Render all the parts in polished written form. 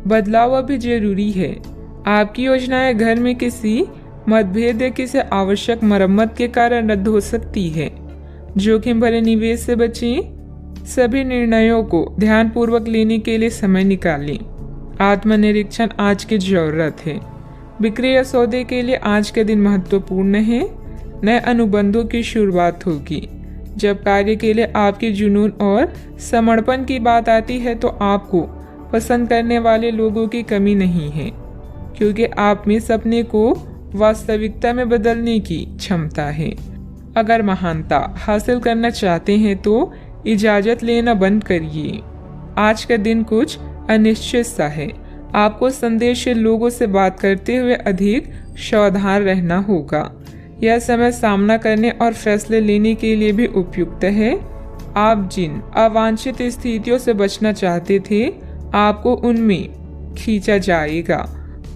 बदलाव अभी जरूरी है। आपकी योजनाएं घर में किसी मतभेद या किसी आवश्यक मरम्मत के कारण रद्द हो सकती है। जोखिम भरे निवेश से बचें। सभी निर्णयों को ध्यानपूर्वक लेने के लिए समय निकालें। आत्मनिरीक्षण आज की जरूरत है। बिक्री या सौदे के लिए आज के दिन महत्वपूर्ण है। नए अनुबंधों की शुरुआत होगी। जब कार्य के लिए आपकी जुनून और समर्पण की बात आती है तो आपको पसंद करने वाले लोगों की कमी नहीं है, क्योंकि आप में सपने को वास्तविकता में बदलने की क्षमता है। अगर महानता हासिल करना चाहते हैं तो इजाजत लेना बंद करिए। आज का दिन कुछ अनिश्चित सा है। आपको संदेहशील लोगों से बात करते हुए अधिक सावधान रहना होगा। यह समय सामना करने और फैसले लेने के लिए भी उपयुक्त है। आप जिन अवांछित स्थितियों से बचना चाहते थे, आपको उनमें खींचा जाएगा।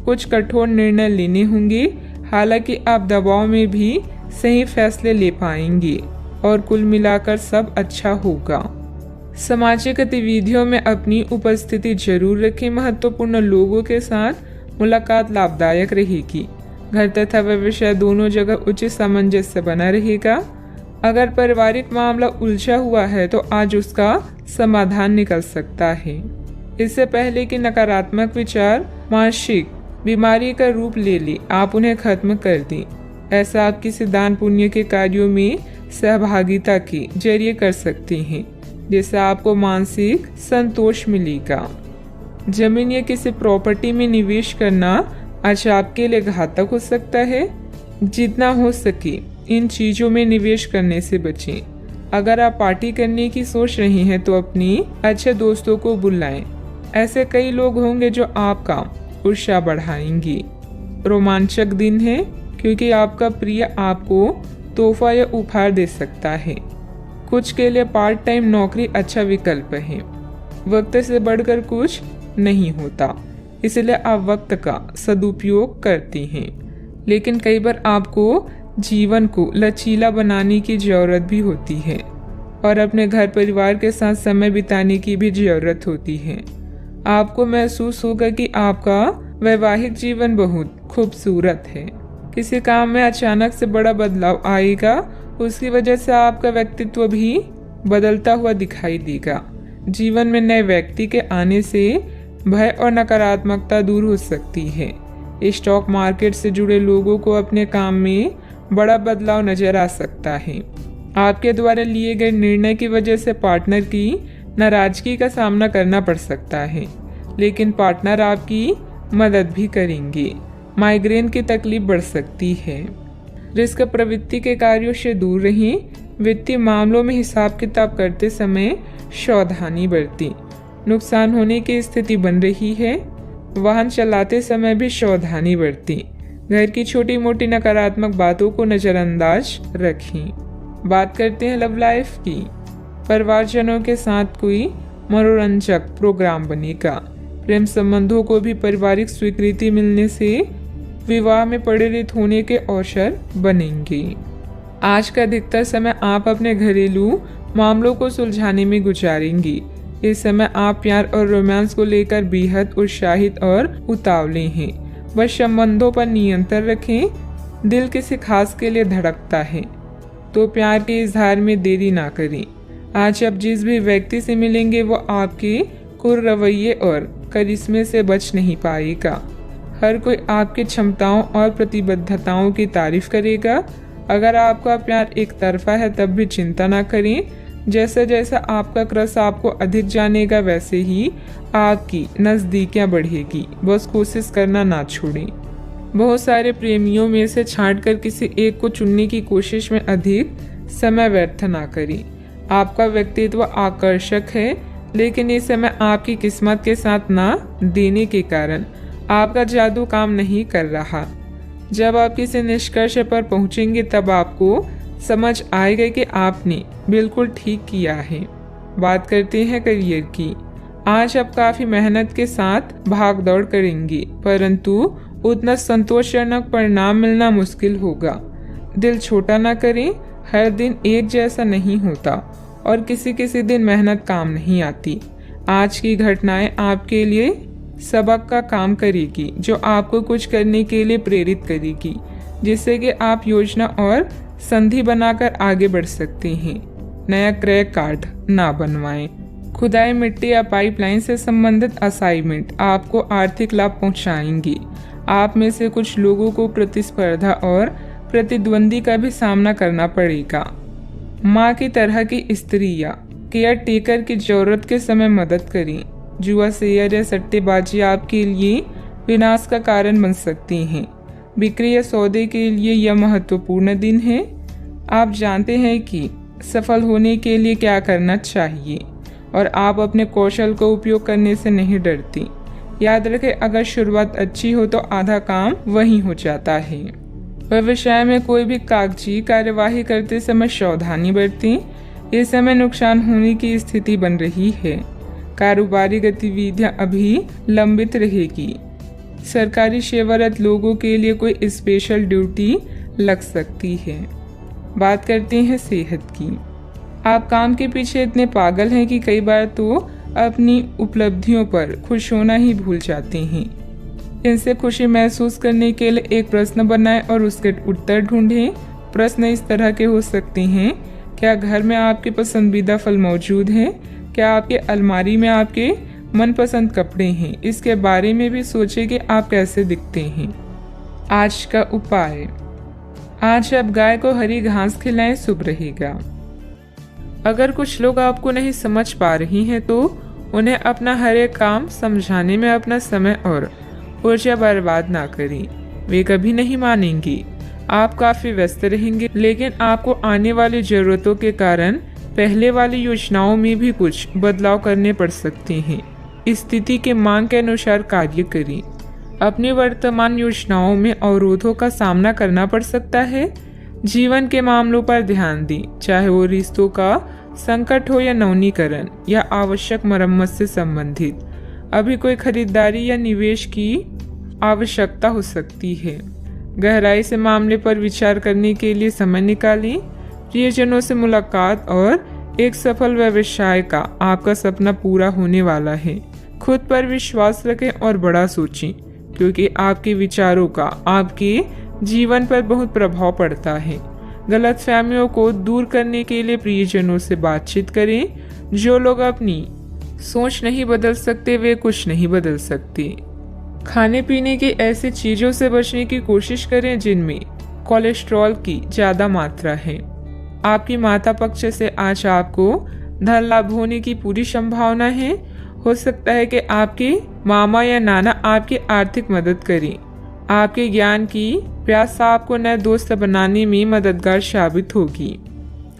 कुछ कठोर निर्णय लेने होंगे, हालांकि आप दबाव में भी सही फैसले ले पाएंगे और कुल मिलाकर सब अच्छा होगा। सामाजिक गतिविधियों में अपनी उपस्थिति जरूर रखें। महत्वपूर्ण लोगों के साथ मुलाकात लाभदायक रहेगी। घर तथा व्यवसाय दोनों जगह उचित सामंजस्य बना रहेगा। अगर पारिवारिक मामला उलझा हुआ है तो आज उसका समाधान निकल सकता है। इससे पहले कि नकारात्मक विचार मानसिक बीमारी का रूप ले ले, आप उन्हें खत्म कर दें। ऐसा आप किसी दान पुण्य के कार्यों में सहभागिता के जरिए कर सकते हैं, जिससे आपको मानसिक संतोष मिलेगा। जमीन या किसी प्रॉपर्टी में निवेश करना आज आपके लिए घातक हो सकता है। जितना हो सके इन चीजों में निवेश करने से बचें। अगर आप पार्टी करने की सोच रहे हैं तो अपनी अच्छे दोस्तों को बुलाएं। ऐसे कई लोग होंगे जो आपका उत्साह बढ़ाएंगे। रोमांचक दिन है, क्योंकि आपका प्रिय आपको तोहफा या उपहार दे सकता है। कुछ के लिए पार्ट टाइम नौकरी अच्छा विकल्प है। वक्त से बढ़कर कुछ नहीं होता, इसलिए आप वक्त का सदुपयोग करते हैं। लेकिन कई बार आपको जीवन को लचीला बनाने की जरूरत भी होती है और अपने घर परिवार के साथ समय बिताने की भी जरूरत होती है। आपको महसूस होगा कि आपका वैवाहिक जीवन बहुत खूबसूरत है। किसी काम में अचानक से बड़ा बदलाव आएगा, उसकी वजह से आपका व्यक्तित्व भी बदलता हुआ दिखाई देगा। जीवन में नए व्यक्ति के आने से भय और नकारात्मकता दूर हो सकती है। स्टॉक मार्केट से जुड़े लोगों को अपने काम में बड़ा बदलाव नजर आ सकता है। आपके द्वारा लिए गए निर्णय की वजह से पार्टनर की नाराजगी का सामना करना पड़ सकता है, लेकिन पार्टनर आपकी मदद भी करेंगे। माइग्रेन की तकलीफ बढ़ सकती है। रिस्क प्रवृत्ति के कार्यों से दूर रहें। वित्तीय मामलों में हिसाब किताब करते समय सावधानी बरतें। नुकसान होने की स्थिति बन रही है। वाहन चलाते समय भी सावधानी बरतें। घर की छोटी मोटी नकारात्मक बातों को नजरअंदाज रखें। बात करते हैं लव लाइफ की। परिवारजनों के साथ कोई मनोरंजक प्रोग्राम बनेगा। प्रेम संबंधों को भी पारिवारिक स्वीकृति मिलने से विवाह में परिणत होने के अवसर बनेंगे। आज का अधिकतर समय आप अपने घरेलू मामलों को सुलझाने में गुजारेंगे। इस समय आप प्यार और रोमांस को लेकर बेहद उत्साहित और उतावले हैं। बस संबंधों पर नियंत्रण रखें। दिल किसी खास के लिए धड़कता है तो प्यार के इजहार में देरी ना करें। आज आप जिस भी व्यक्ति से मिलेंगे वो आपके कुर रवैये और करिश्मे से बच नहीं पाएगा। हर कोई आपकी क्षमताओं और प्रतिबद्धताओं की तारीफ करेगा। अगर आपका प्यार एक तरफा है तब भी चिंता ना करें। जैसे जैसा आपका क्रश आपको अधिक जानेगा वैसे ही आपकी नज़दीकियाँ बढ़ेगी। बस कोशिश करना ना छोड़ें। बहुत सारे प्रेमियों में से छांटकर किसी एक को चुनने की कोशिश में अधिक समय व्यर्थ ना करें। आपका व्यक्तित्व आकर्षक है, लेकिन इस समय आपकी किस्मत के साथ ना देने के कारण आपका जादू काम नहीं कर रहा। जब आप किसी निष्कर्ष पर पहुंचेंगे तब आपको समझ आएगा कि आपने बिल्कुल ठीक किया है। बात करते हैं करियर की। आज आप काफी मेहनत के साथ भाग दौड़ करेंगे, परंतु उतना संतोषजनक परिणाम मिलना मुश्किल होगा। दिल छोटा ना करें। हर दिन एक जैसा नहीं होता और किसी किसी दिन मेहनत काम नहीं आती। आज की घटनाएं आपके लिए सबक का काम करेगी, जो आपको कुछ करने के लिए प्रेरित करेगी, जिससे कि आप योजना और संधि बनाकर आगे बढ़ सकते हैं। नया क्रय कार्ड ना बनवाएं। खुदाई मिट्टी या पाइपलाइन से संबंधित असाइनमेंट आपको आर्थिक लाभ पहुंचाएंगी। आप में से कुछ लोगों को प्रतिस्पर्धा और प्रतिद्वंदी का भी सामना करना पड़ेगा। माँ की तरह की स्त्री या केयर टेकर की जरूरत के समय मदद करें। जुआ, शेयर या सट्टेबाजी आपके लिए विनाश का कारण बन सकती हैं। बिक्री या सौदे के लिए यह महत्वपूर्ण दिन है। आप जानते हैं कि सफल होने के लिए क्या करना चाहिए और आप अपने कौशल को उपयोग करने से नहीं डरती। याद रखें, अगर शुरुआत अच्छी हो तो आधा काम वहीं हो जाता है। व्यवसाय में कोई भी कागजी कार्यवाही करते समय सावधानी बरतें। इस समय नुकसान होने की स्थिति बन रही है। कारोबारी गतिविधियां अभी लंबित रहेगी। सरकारी सेवारत लोगों के लिए कोई स्पेशल ड्यूटी लग सकती है। बात करते हैं सेहत की। आप काम के पीछे इतने पागल हैं कि कई बार तो अपनी उपलब्धियों पर खुश होना ही भूल जाते हैं। इनसे खुशी महसूस करने के लिए एक प्रश्न बनाएं और उसके उत्तर ढूंढें। प्रश्न इस तरह के हो सकते हैं: क्या घर में आपके पसंदीदा फल मौजूद हैं? क्या आपके अलमारी में आपके मनपसंद कपड़े हैं? इसके बारे में भी सोचें कि आप कैसे दिखते हैं। आज का उपाय: आज आप गाय को हरी घास खिलाएं, शुभ रहेगा। अगर कुछ लोग आपको नहीं समझ पा रही हैं तो उन्हें अपना हर एक काम समझाने में अपना समय और ऊर्जा बर्बाद ना करें। वे कभी नहीं मानेंगी। आप काफी व्यस्त रहेंगे, लेकिन आपको आने वाली जरूरतों के कारण पहले वाली योजनाओं में भी कुछ बदलाव करने पड़ सकते हैं। स्थिति के मांग के अनुसार कार्य करें। अपनी वर्तमान योजनाओं में अवरोधों का सामना करना पड़ सकता है। जीवन के मामलों पर ध्यान दें, चाहे वो रिश्तों का संकट हो या नवीनीकरण या आवश्यक मरम्मत से संबंधित। अभी कोई खरीदारी या निवेश की आवश्यकता हो सकती है। गहराई से मामले पर विचार करने के लिए समय निकालें। प्रियजनों से मुलाकात और एक सफल व्यवसाय का आपका सपना पूरा होने वाला है। खुद पर विश्वास रखें और बड़ा सोचें, क्योंकि आपके विचारों का आपके जीवन पर बहुत प्रभाव पड़ता है। गलतफहमियों को दूर करने के लिए प्रियजनों से बातचीत करें। जो लोग अपनी सोच नहीं बदल सकते वे कुछ नहीं बदल सकते। खाने पीने की ऐसी चीजों से बचने की कोशिश करें जिनमें कोलेस्ट्रॉल की ज्यादा मात्रा है। आपकी माता पक्ष से आज आपको धन लाभ होने की पूरी संभावना है। हो सकता है कि आपके मामा या नाना आपकी आर्थिक मदद करें। आपके ज्ञान की प्यास आपको नए दोस्त बनाने में मददगार साबित होगी।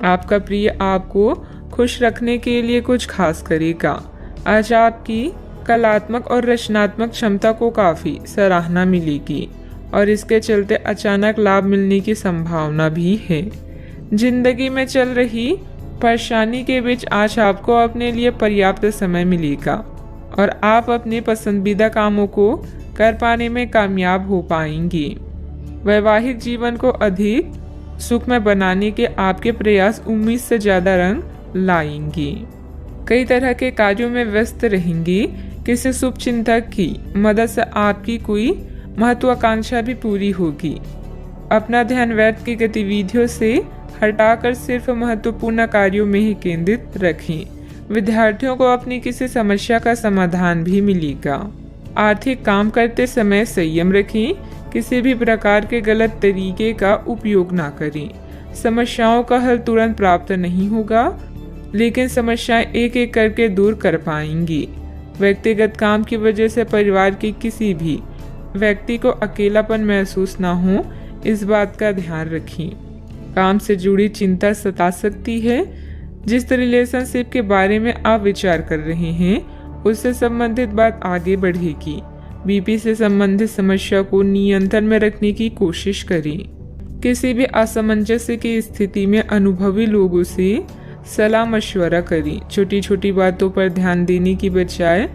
आपका प्रिय आपको खुश रखने के लिए कुछ खास करेगा। आज आपकी कलात्मक और रचनात्मक क्षमता को काफी सराहना मिलेगी और इसके चलते अचानक लाभ मिलने की संभावना भी है। जिंदगी में चल रही परेशानी के बीच आज आपको अपने लिए पर्याप्त समय मिलेगा और आप अपने पसंदीदा कामों को कर पाने में कामयाब हो पाएंगे। वैवाहिक जीवन को अधिक सुखमय बनाने के आपके प्रयास उम्मीद से ज्यादा रंग लाएंगे। कई तरह के कार्यों में व्यस्त रहेंगे। किसी शुभ चिंतक की मदद से आपकी कोई महत्वाकांक्षा भी पूरी होगी। अपना ध्यान व्यर्थ की गतिविधियों से हटाकर सिर्फ महत्वपूर्ण कार्यों में ही केंद्रित रखें। विद्यार्थियों को अपनी किसी समस्या का समाधान भी मिलेगा। आर्थिक काम करते समय संयम रखें। किसी भी प्रकार के गलत तरीके का उपयोग ना करें। समस्याओं का हल तुरंत प्राप्त नहीं होगा, लेकिन समस्याएं एक एक करके दूर कर पाएंगी। व्यक्तिगत काम की वजह से परिवार के किसी भी व्यक्ति को अकेलापन महसूस ना हो, इस बात का ध्यान रखें। काम से जुड़ी चिंता सता सकती है। जिस रिलेशनशिप के बारे में आप विचार कर रहे हैं उससे संबंधित बात आगे बढ़ेगी। बीपी से संबंधित समस्या को नियंत्रण में रखने की कोशिश करें। किसी भी असमंजस्य की स्थिति में अनुभवी लोगों से सलाह मशवरा करें। छोटी छोटी बातों पर ध्यान देने की बजाय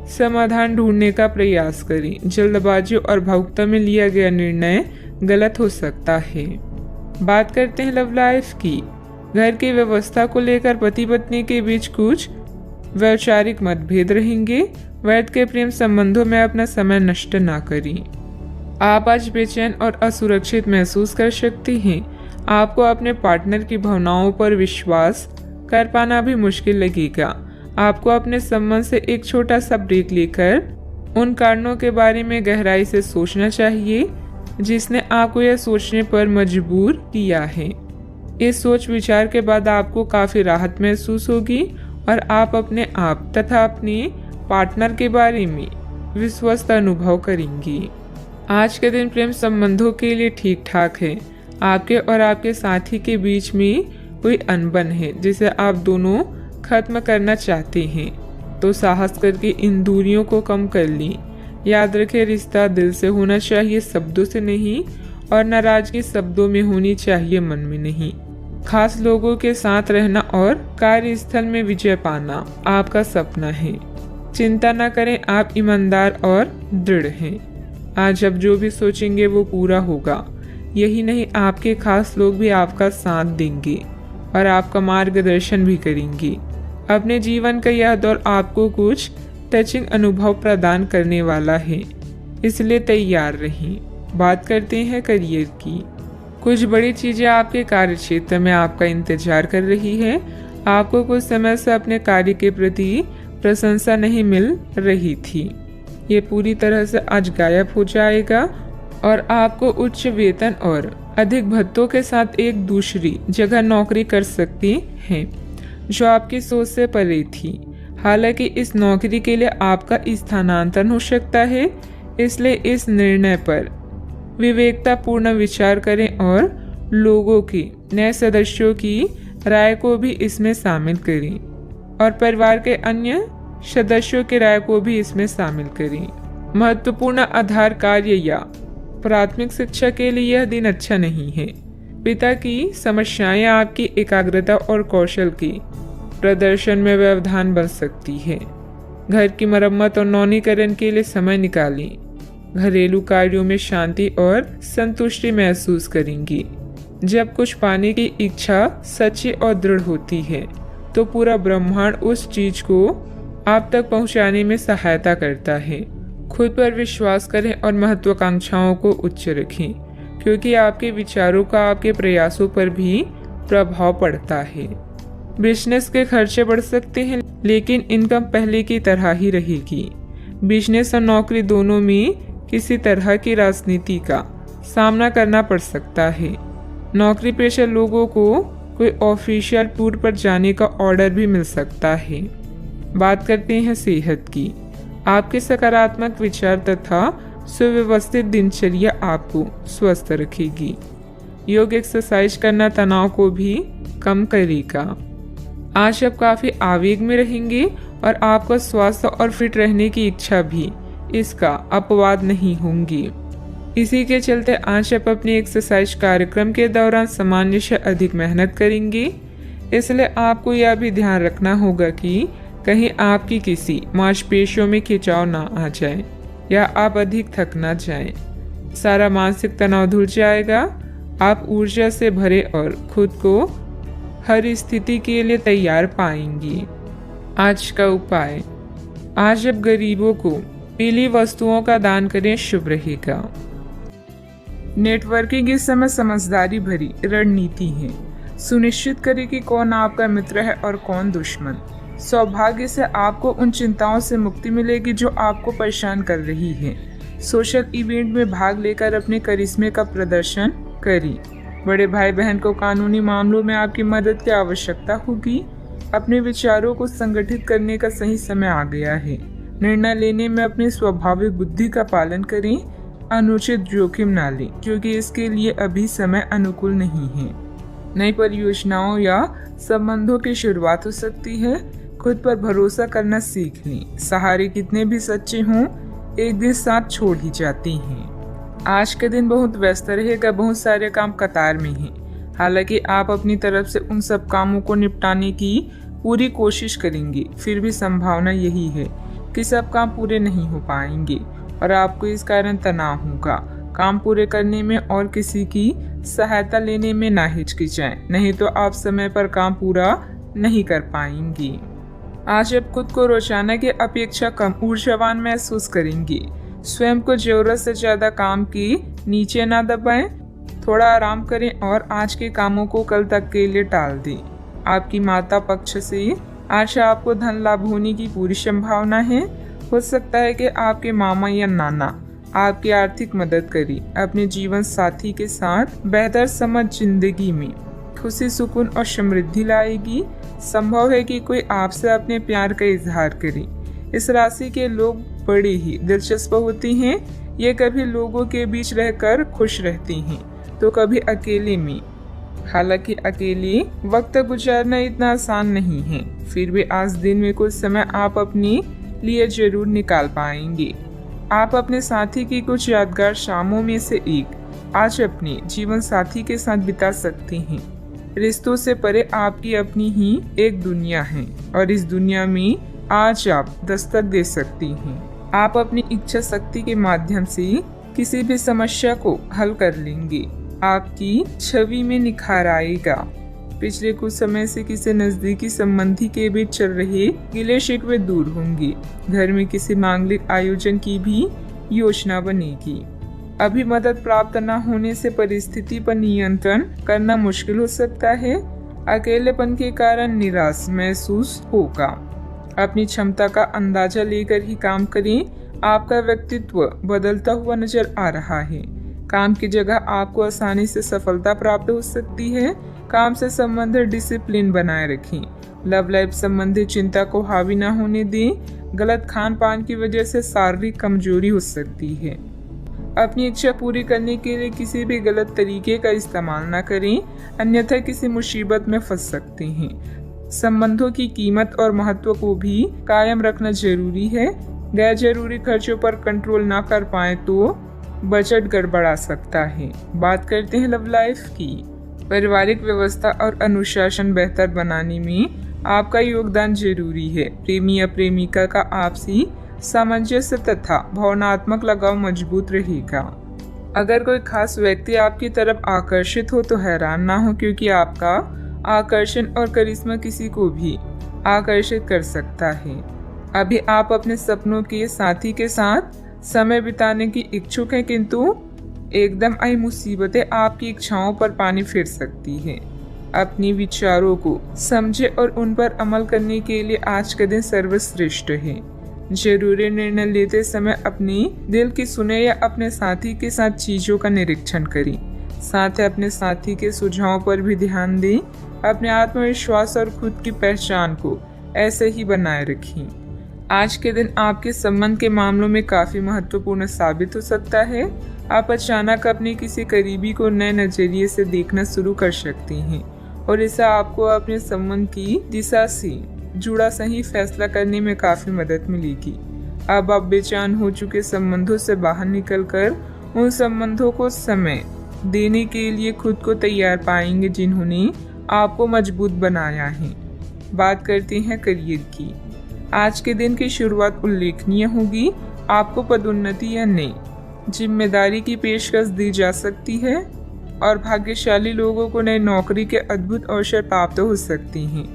समाधान ढूंढने का प्रयास करें। जल्दबाजी और भावुकता में लिया गया निर्णय गलत हो सकता है। बात करते हैं लव लाइफ की। घर की व्यवस्था को लेकर पति पत्नी के बीच कुछ वैचारिक मतभेद रहेंगे। व्यर्थ के प्रेम संबंधों में अपना समय नष्ट ना करें। आप आज बेचैन और असुरक्षित महसूस कर सकती हैं। आपको अपने पार्टनर की भावनाओं पर विश्वास कर पाना भी मुश्किल लगेगा। आपको अपने संबंध से एक छोटा सा ब्रेक लेकर उन कारणों के बारे में गहराई से सोचना चाहिए जिसने आपको यह सोचने पर मजबूर किया है। इस सोच विचार के बाद आपको काफी राहत महसूस होगी और आप अपने आप तथा अपने पार्टनर के बारे में विश्वस्त अनुभव करेंगी। आज के दिन प्रेम संबंधों के लिए ठीक ठाक है। आपके और आपके साथी के बीच में कोई अनबन है जिसे आप दोनों खत्म करना चाहते हैं, तो साहस करके इन दूरियों को कम कर लें। याद रखें, रिश्ता दिल से होना चाहिए, शब्दों से नहीं, और नाराजगी शब्दों में होनी चाहिए, मन में नहीं। खास लोगों के साथ रहना और कार्यस्थल में विजय पाना आपका सपना है। चिंता न करें, आप ईमानदार और दृढ़ हैं। आज आप जो भी सोचेंगे वो पूरा होगा। यही नहीं, आपके खास लोग भी आपका साथ देंगे और आपका मार्गदर्शन भी करेंगे। अपने जीवन का यह दौर आपको कुछ टचिंग अनुभव प्रदान करने वाला है, इसलिए तैयार रहें। बात करते हैं करियर की। कुछ बड़ी चीजें आपके कार्य क्षेत्र में आपका इंतजार कर रही है। आपको कुछ समय से अपने कार्य के प्रति प्रशंसा नहीं मिल रही थी, ये पूरी तरह से आज गायब हो जाएगा और आपको उच्च वेतन और अधिक भत्तों के साथ एक दूसरी जगह नौकरी कर सकती हैं जो आपकी सोच से परे थी। हालांकि इस नौकरी के लिए आपका स्थानांतरण हो सकता है, इसलिए इस निर्णय पर विवेकतापूर्ण विचार करें और लोगों की, नए सदस्यों की राय को भी इसमें शामिल करें और परिवार के अन्य सदस्यों की राय को भी इसमें शामिल करें। महत्वपूर्ण आधार कार्य या प्राथमिक शिक्षा के लिए यह दिन अच्छा नहीं है। पिता की समस्याएं आपकी एकाग्रता और कौशल की प्रदर्शन में व्यवधान बन सकती है। घर की मरम्मत और नवीनीकरण के लिए समय निकालें। घरेलू कार्यों में शांति और संतुष्टि महसूस करेंगी। जब कुछ पाने की इच्छा सच्ची और दृढ़ होती है तो पूरा ब्रह्मांड उस चीज को आप तक पहुंचाने में सहायता करता है। खुद पर विश्वास करें और महत्वाकांक्षाओं को उच्च रखें, क्योंकि आपके विचारों का आपके प्रयासों पर भी प्रभाव पड़ता है। बिजनेस के खर्चे बढ़ सकते हैं, लेकिन इनकम पहले की तरह ही रहेगी। बिजनेस और नौकरी दोनों में किसी तरह की राजनीति का सामना करना पड़ सकता है। नौकरी पेशा लोगों को कोई ऑफिशियल टूर पर जाने का ऑर्डर भी मिल सकता है। बात करते हैं सेहत की। आपके सकारात्मक विचार तथा सुव्यवस्थित दिनचर्या आपको स्वस्थ रखेगी। योग एक्सरसाइज करना तनाव को भी कम करेगा। आज आप काफी आवेग में रहेंगे और आपका स्वास्थ्य और फिट रहने की इच्छा भी इसका अपवाद नहीं होंगी। इसी के चलते आज आप अपनी एक्सरसाइज कार्यक्रम के दौरान सामान्य से अधिक मेहनत करेंगे। इसलिए आपको यह भी ध्यान रखना होगा कि कहीं आपकी किसी मांसपेशियों में खिंचाव ना आ जाए या आप अधिक थक ना जाएं। सारा मानसिक तनाव धुल जाएगा। आप ऊर्जा से भरे और खुद को हर स्थिति के लिए तैयार पाएंगी। आज का उपाय, आज आप गरीबों को पीली वस्तुओं का दान करें, शुभ रहेगा। नेटवर्किंग इस समय समझदारी भरी रणनीति है। सुनिश्चित करें कि कौन आपका मित्र है और कौन दुश्मन। सौभाग्य से आपको उन चिंताओं से मुक्ति मिलेगी जो आपको परेशान कर रही है। सोशल इवेंट में भाग लेकर अपने करिश्मे का प्रदर्शन करें। बड़े भाई बहन को कानूनी मामलों में आपकी मदद की आवश्यकता होगी। अपने विचारों को संगठित करने का सही समय आ गया है। निर्णय लेने में अपनी स्वाभाविक बुद्धि का पालन करें। अनुचित जोखिम ना लें, क्योंकि इसके लिए अभी समय अनुकूल नहीं है। नई परियोजनाओं या संबंधों की शुरुआत हो सकती है। खुद पर भरोसा करना सीख लें। सहारे कितने भी सच्चे हों, एक दिन साथ छोड़ ही जाती हैं। आज के दिन बहुत व्यस्त रहेगा। बहुत सारे काम कतार में हैं। हालांकि आप अपनी तरफ से उन सब कामों को निपटाने की पूरी कोशिश करेंगे, फिर भी संभावना यही है कि सब काम पूरे नहीं हो पाएंगे और आपको इस कारण तनाव होगा। काम पूरे करने में और किसी की सहायता लेने में ना हिचकिचाएं, नहीं तो आप समय पर काम पूरा नहीं कर पाएंगी। आज आप खुद को रोजाना की अपेक्षा कम ऊर्जावान महसूस करेंगे। स्वयं को जरूरत से ज्यादा काम की नीचे ना दबाएं, थोड़ा आराम करें और आज के कामों को कल तक के लिए टाल दें। आपकी माता पक्ष से आज आपको धन लाभ होने की पूरी संभावना है। हो सकता है कि आपके मामा या नाना आपकी आर्थिक मदद करें। अपने जीवन साथी के साथ बेहतर समझ जिंदगी में खुशी, सुकून और समृद्धि लाएगी। संभव है कि कोई आपसे अपने प्यार का इजहार करे। इस राशि के लोग बड़े ही दिलचस्प होते हैं। ये कभी लोगों के बीच रहकर खुश रहते हैं तो कभी अकेले में। हालांकि अकेले वक्त गुजारना इतना आसान नहीं है, फिर भी आज दिन में कुछ समय आप अपने लिए जरूर निकाल पाएंगे। आप अपने साथी की कुछ यादगार शामों में से एक आज अपने जीवन साथी के साथ बिता सकते हैं। रिश्तों से परे आपकी अपनी ही एक दुनिया है और इस दुनिया में आज आप दस्तक दे सकती हैं। आप अपनी इच्छा शक्ति के माध्यम से किसी भी समस्या को हल कर लेंगे। आपकी छवि में निखार आएगा। पिछले कुछ समय से किसी नजदीकी संबंधी के बीच चल रहे गिले शिकवे दूर होंगे। घर में किसी मांगलिक आयोजन की भी योजना बनेगी। अभी मदद प्राप्त न होने से परिस्थिति पर नियंत्रण करना मुश्किल हो सकता है। अकेलेपन के कारण निराश महसूस होगा। अपनी क्षमता का अंदाजा लेकर ही काम करें। आपका व्यक्तित्व बदलता हुआ नजर आ रहा है। काम की जगह आपको आसानी से सफलता प्राप्त हो सकती है। काम से संबंधित डिसिप्लिन बनाए रखें। लव लाइफ संबंधी चिंता को हावी न होने दें। गलत खान पान की वजह से शारीरिक कमजोरी हो सकती है। अपनी इच्छा पूरी करने के लिए किसी भी गलत तरीके का इस्तेमाल न करें, अन्यथा किसी मुसीबत में फंस सकते हैं। संबंधों की कीमत और महत्व को भी कायम रखना जरूरी है। गैर जरूरी खर्चों पर कंट्रोल ना कर पाए तो बजट गड़बड़ा सकता है। बात करते हैं लव लाइफ की। पारिवारिक व्यवस्था और अनुशासन बेहतर बनाने में आपका योगदान जरूरी है। प्रेमी या प्रेमिका का आपसी सामंजस्य तथा भावनात्मक लगाव मजबूत रहेगा। अगर कोई खास व्यक्ति आपकी तरफ आकर्षित हो तो हैरान ना हो, क्योंकि आपका आकर्षण और करिश्मा किसी को भी आकर्षित कर सकता है। अभी आप अपने सपनों के साथी के साथ समय बिताने की इच्छुक हैं, किंतु एकदम आई मुसीबतें आपकी इच्छाओं पर पानी फेर सकती हैं। अपने विचारों को समझे और उन पर अमल करने के लिए आज का दिन सर्वश्रेष्ठ है। जरूरी निर्णय लेते समय अपने दिल की सुने या अपने साथी के साथ चीजों का निरीक्षण करें। साथ ही अपने साथी के सुझावों पर भी ध्यान दें। अपने आत्मविश्वास और खुद की पहचान को ऐसे ही बनाए रखें। आज के दिन आपके संबंध के मामलों में काफी महत्वपूर्ण साबित हो सकता है। आप अचानक अपने किसी करीबी को नए नजरिए से देखना शुरू कर सकते हैं और इससे आपको अपने संबंध की दिशा से जुड़ा सही फैसला करने में काफी मदद मिलेगी। अब आप बेचैन हो चुके संबंधों से बाहर निकलकर उन संबंधों को समय देने के लिए खुद को तैयार पाएंगे जिन्होंने आपको मजबूत बनाया है। बात करते हैं करियर की। आज के दिन की शुरुआत उल्लेखनीय होगी। आपको पदोन्नति या नई जिम्मेदारी की पेशकश दी जा सकती है और भाग्यशाली लोगों को नई नौकरी के अद्भुत अवसर प्राप्त हो सकते हैं।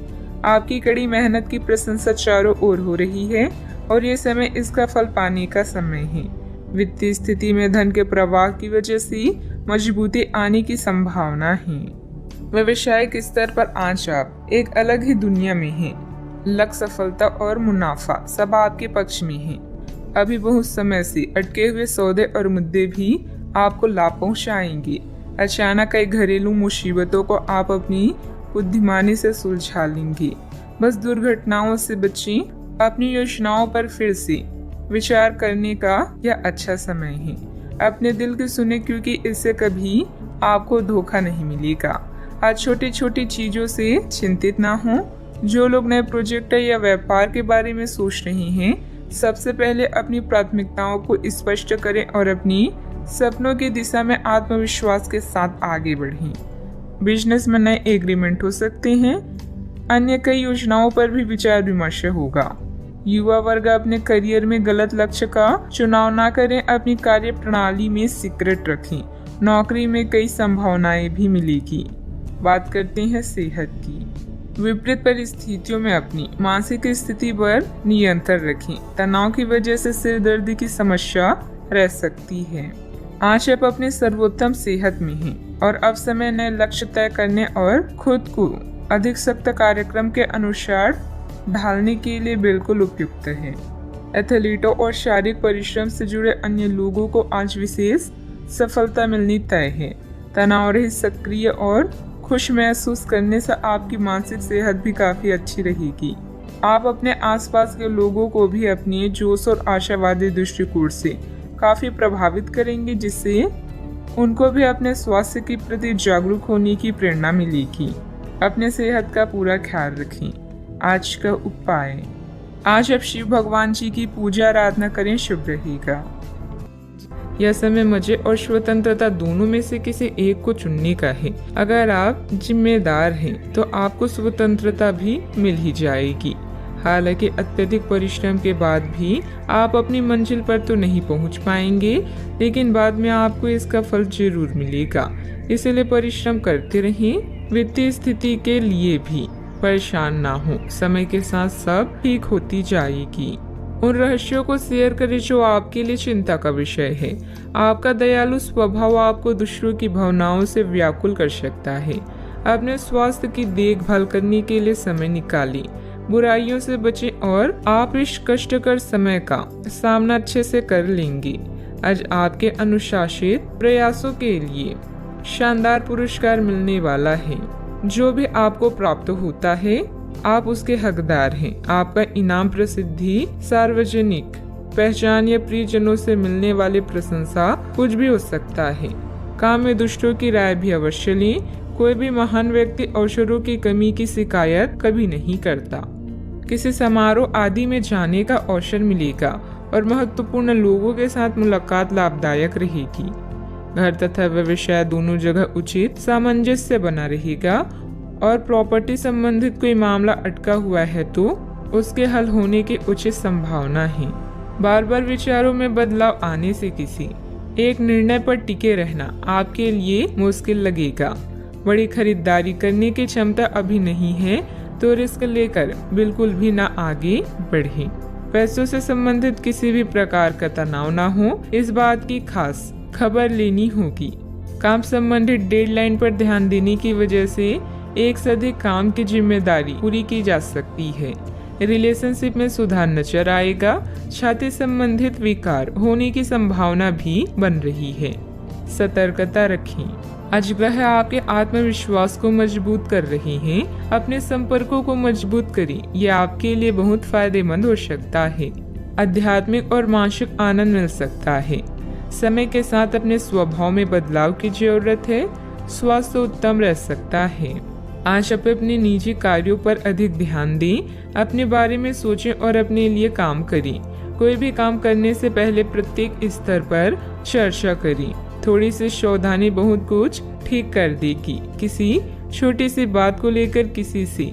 आपकी कड़ी मेहनत की प्रशंसा चारों ओर हो रही है और ये समय इसका फल पाने का समय है। वित्तीय स्थिति में धन के प्रवाह की वजह से मजबूती आने की संभावना है। व्यवसायिक स्तर पर आज आप एक अलग ही दुनिया में हैं। लक्ष्य, सफलता और मुनाफा सब आपके पक्ष में है। अभी बहुत समय से अटके हुए सौदे और मुद्दे भी आपको लाभ पहुंचाएंगे। अचानक कई घरेलू मुसीबतों को आप अपनी बुद्धिमानी से सुलझा लेंगे। बस दुर्घटनाओं से बचें। अपनी योजनाओं पर फिर से विचार करने का यह अच्छा समय है। अपने दिल की सुने, क्योंकि इससे कभी आपको धोखा नहीं मिलेगा। आज छोटी छोटी चीजों से चिंतित ना हो। जो लोग नए प्रोजेक्ट या व्यापार के बारे में सोच रहे हैं, सबसे पहले अपनी प्राथमिकताओं को स्पष्ट करें और अपनी सपनों की दिशा में आत्मविश्वास के साथ आगे बढ़ें। बिजनेस में नए एग्रीमेंट हो सकते हैं। अन्य कई योजनाओं पर भी विचार विमर्श होगा। युवा वर्ग अपने करियर में गलत लक्ष्य का चुनाव ना करें। अपनी कार्य प्रणाली में सीक्रेट रखें। नौकरी में कई संभावनाएं भी मिलेगी। बात करते हैं सेहत की। विपरीत परिस्थितियों में अपनी मानसिक स्थिति पर नियंत्रण रखें। तनाव की वजह से सिर दर्द की समस्या रह सकती है। आज आप अपनी सर्वोत्तम सेहत में हैं और अब समय नए लक्ष्य तय करने और खुद को अधिक सख्त कार्यक्रम के अनुसार ढालने के लिए बिल्कुल उपयुक्त है। एथलीटों और शारीरिक परिश्रम से जुड़े अन्य लोगों को आज विशेष सफलता मिलनी तय है। तनाव रहित, सक्रिय और खुश महसूस करने से आपकी मानसिक सेहत भी काफी अच्छी रहेगी। आप अपने आसपास के लोगों को भी अपने जोश और आशावादी दृष्टिकोण से काफी प्रभावित करेंगे, जिससे उनको भी अपने स्वास्थ्य के प्रति जागरूक होने की प्रेरणा मिलेगी। अपने सेहत का पूरा ख्याल रखें। आज का उपाय, आज आप शिव भगवान जी की पूजा आराधना करें, शुभ रहेगा। यह समय मजे और स्वतंत्रता दोनों में से किसी एक को चुनने का है। अगर आप जिम्मेदार हैं तो आपको स्वतंत्रता भी मिल ही जाएगी। हालांकि अत्यधिक परिश्रम के बाद भी आप अपनी मंजिल पर तो नहीं पहुंच पाएंगे, लेकिन बाद में आपको इसका फल जरूर मिलेगा। इसलिए परिश्रम करते रहें। वित्तीय स्थिति के लिए भी परेशान ना हो, समय के साथ सब ठीक होती जाएगी। उन रहस्यों को शेयर करें जो आपके लिए चिंता का विषय है। आपका दयालु स्वभाव आपको दूसरों की भावनाओं से व्याकुल कर सकता है। अपने स्वास्थ्य की देखभाल करने के लिए समय निकालें। बुराइयों से बचें और आप इस कष्टकर समय का सामना अच्छे से कर लेंगे। आज आपके अनुशासित प्रयासों के लिए शानदार पुरस्कार मिलने वाला है। जो भी आपको प्राप्त होता है आप उसके हकदार हैं। आपका इनाम प्रसिद्धि, सार्वजनिक पहचान या प्रियजनों से मिलने वाली प्रशंसा कुछ भी हो सकता है। काम में दुष्टों की राय भी अवश्य लें। कोई भी महान व्यक्ति अवसरों की कमी की शिकायत कभी नहीं करता। किसी समारोह आदि में जाने का अवसर मिलेगा और महत्वपूर्ण लोगों के साथ मुलाकात लाभदायक रहेगी। घर तथा व्यवसाय दोनों जगह उचित सामंजस्य बना रहेगा और प्रॉपर्टी संबंधित कोई मामला अटका हुआ है तो उसके हल होने की उचित संभावना है। बार बार विचारों में बदलाव आने से किसी एक निर्णय पर टिके रहना आपके लिए मुश्किल लगेगा। बड़ी खरीदारी करने की क्षमता अभी नहीं है तो रिस्क लेकर बिल्कुल भी ना आगे बढ़े। पैसों से संबंधित किसी भी प्रकार का तनाव ना हो, इस बात की खास खबर लेनी होगी। काम संबंधित डेडलाइन पर ध्यान देने की वजह से एक से अधिक काम की जिम्मेदारी पूरी की जा सकती है। रिलेशनशिप में सुधार नजर आएगा। छाती संबंधित विकार होने की संभावना भी बन रही है। सतर्कता रखें। आज ग्रह आपके आत्मविश्वास को मजबूत कर रहे हैं। अपने संपर्कों को मजबूत करें, यह आपके लिए बहुत फायदेमंद हो सकता है। आध्यात्मिक और मानसिक आनंद मिल सकता है। समय के साथ अपने स्वभाव में बदलाव की जरूरत है। स्वास्थ्य उत्तम रह सकता है। आज आप अपने निजी कार्यों पर अधिक ध्यान दें। अपने बारे में सोचें और अपने लिए काम करें। कोई भी काम करने से पहले प्रत्येक स्तर पर चर्चा करें। थोड़ी सी सावधानी बहुत कुछ ठीक कर देगी। किसी छोटी सी बात को लेकर किसी से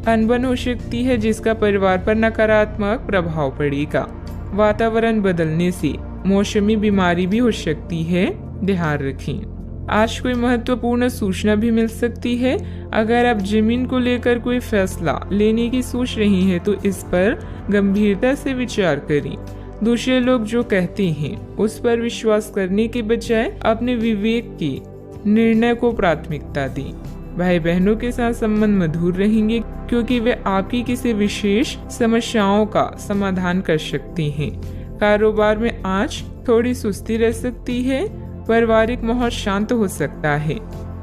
अनबन हो सकती है, जिसका परिवार पर नकारात्मक प्रभाव पड़ेगा। वातावरण बदलने से मौसमी बीमारी भी हो सकती है, ध्यान रखें। आज कोई महत्वपूर्ण सूचना भी मिल सकती है। अगर आप जमीन को लेकर कोई फैसला लेने की सोच रही हैं तो इस पर गंभीरता से विचार करें। दूसरे लोग जो कहते हैं उस पर विश्वास करने के बजाय अपने विवेक के निर्णय को प्राथमिकता दें। भाई बहनों के साथ संबंध मधुर रहेंगे क्योंकि वे आपकी किसी विशेष समस्याओं का समाधान कर सकते हैं। कारोबार में आज थोड़ी सुस्ती रह सकती है। पारिवारिक माहौल शांत हो सकता है।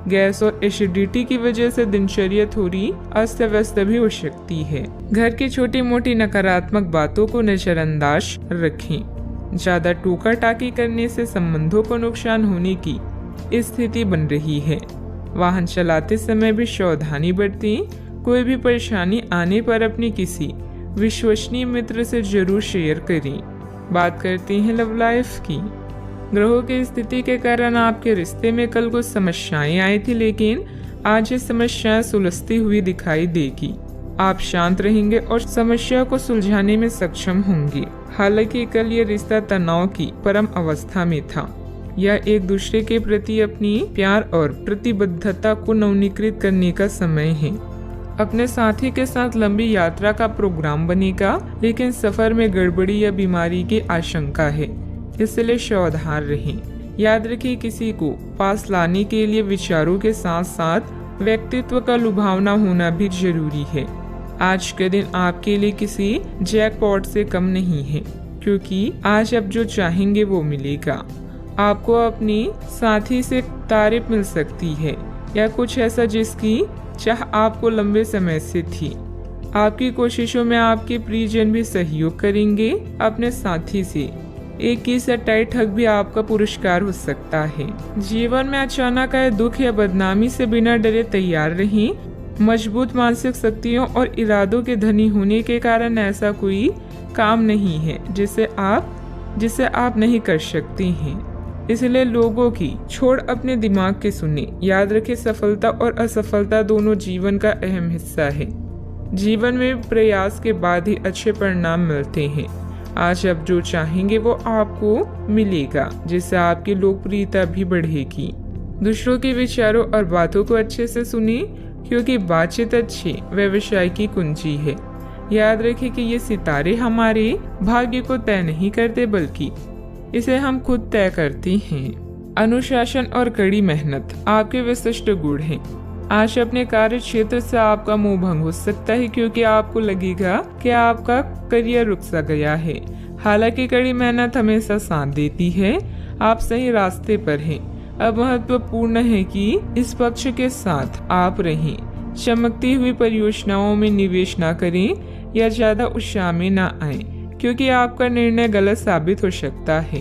गैस और एसिडिटी की वजह से दिनचर्या थोड़ी अस्त व्यस्त भी हो सकती है। घर की छोटी मोटी नकारात्मक बातों को नजरअंदाज रखें। ज्यादा टोका टाकी करने से संबंधों को नुकसान होने की स्थिति बन रही है। वाहन चलाते समय भी सावधानी बरतें। कोई भी परेशानी आने पर अपने किसी विश्वसनीय मित्र से जरूर शेयर करें। बात करते हैं लव लाइफ की। ग्रहों की स्थिति के कारण आपके रिश्ते में कल कुछ समस्याएं आई थी, लेकिन आज ये समस्याएं सुलझती हुई दिखाई देगी। आप शांत रहेंगे और समस्या को सुलझाने में सक्षम होंगे। हालांकि कल ये रिश्ता तनाव की परम अवस्था में था। यह एक दूसरे के प्रति अपनी प्यार और प्रतिबद्धता को नवीनीकृत करने का समय है। अपने साथी के साथ लंबी यात्रा का प्रोग्राम बनेगा, लेकिन सफर में गड़बड़ी या बीमारी की आशंका है, इसलिए सावधान रहें। याद रखिए, किसी को पास लाने के लिए विचारों के साथ साथ व्यक्तित्व का लुभावना होना भी जरूरी है। आज के दिन आपके लिए किसी जैकपॉट से कम नहीं है, क्योंकि आज आप जो चाहेंगे वो मिलेगा। आपको अपनी साथी से तारीफ मिल सकती है या कुछ ऐसा जिसकी चाह आपको लंबे समय से थी। आपकी कोशिशों में आपके प्रियजन भी सहयोग करेंगे। अपने साथी से एक की टाइट हक भी आपका पुरस्कार हो सकता है। जीवन में अचानक आए दुख या बदनामी से बिना डरे तैयार रहें। मजबूत मानसिक शक्तियों और इरादों के धनी होने के कारण ऐसा कोई काम नहीं है जिसे आप नहीं कर सकते हैं। इसलिए लोगों की छोड़ अपने दिमाग के सुने। याद रखें, सफलता और असफलता दोनों जीवन का अहम हिस्सा है। जीवन में प्रयास के बाद ही अच्छे परिणाम मिलते हैं। आज आप जो चाहेंगे वो आपको मिलेगा, जिससे आपकी लोकप्रियता भी बढ़ेगी। दूसरों के विचारों और बातों को अच्छे से सुनिए, क्योंकि बातचीत अच्छे व्यवसाय की कुंजी है। याद रखें कि ये सितारे हमारे भाग्य को तय नहीं करते, बल्कि इसे हम खुद तय करते हैं। अनुशासन और कड़ी मेहनत आपके विशिष्ट गुण हैं। आज अपने कार्य क्षेत्र से आपका मोह भंग हो सकता है, क्योंकि आपको लगेगा कि आपका करियर रुक सा गया है। हालांकि कड़ी मेहनत हमेशा साथ देती है। आप सही रास्ते पर हैं। अब महत्वपूर्ण है कि इस पक्ष के साथ आप रहें। चमकती हुई परियोजनाओं में निवेश न करें या ज्यादा उत्साह में न आए, क्योंकि आपका निर्णय गलत साबित हो सकता है।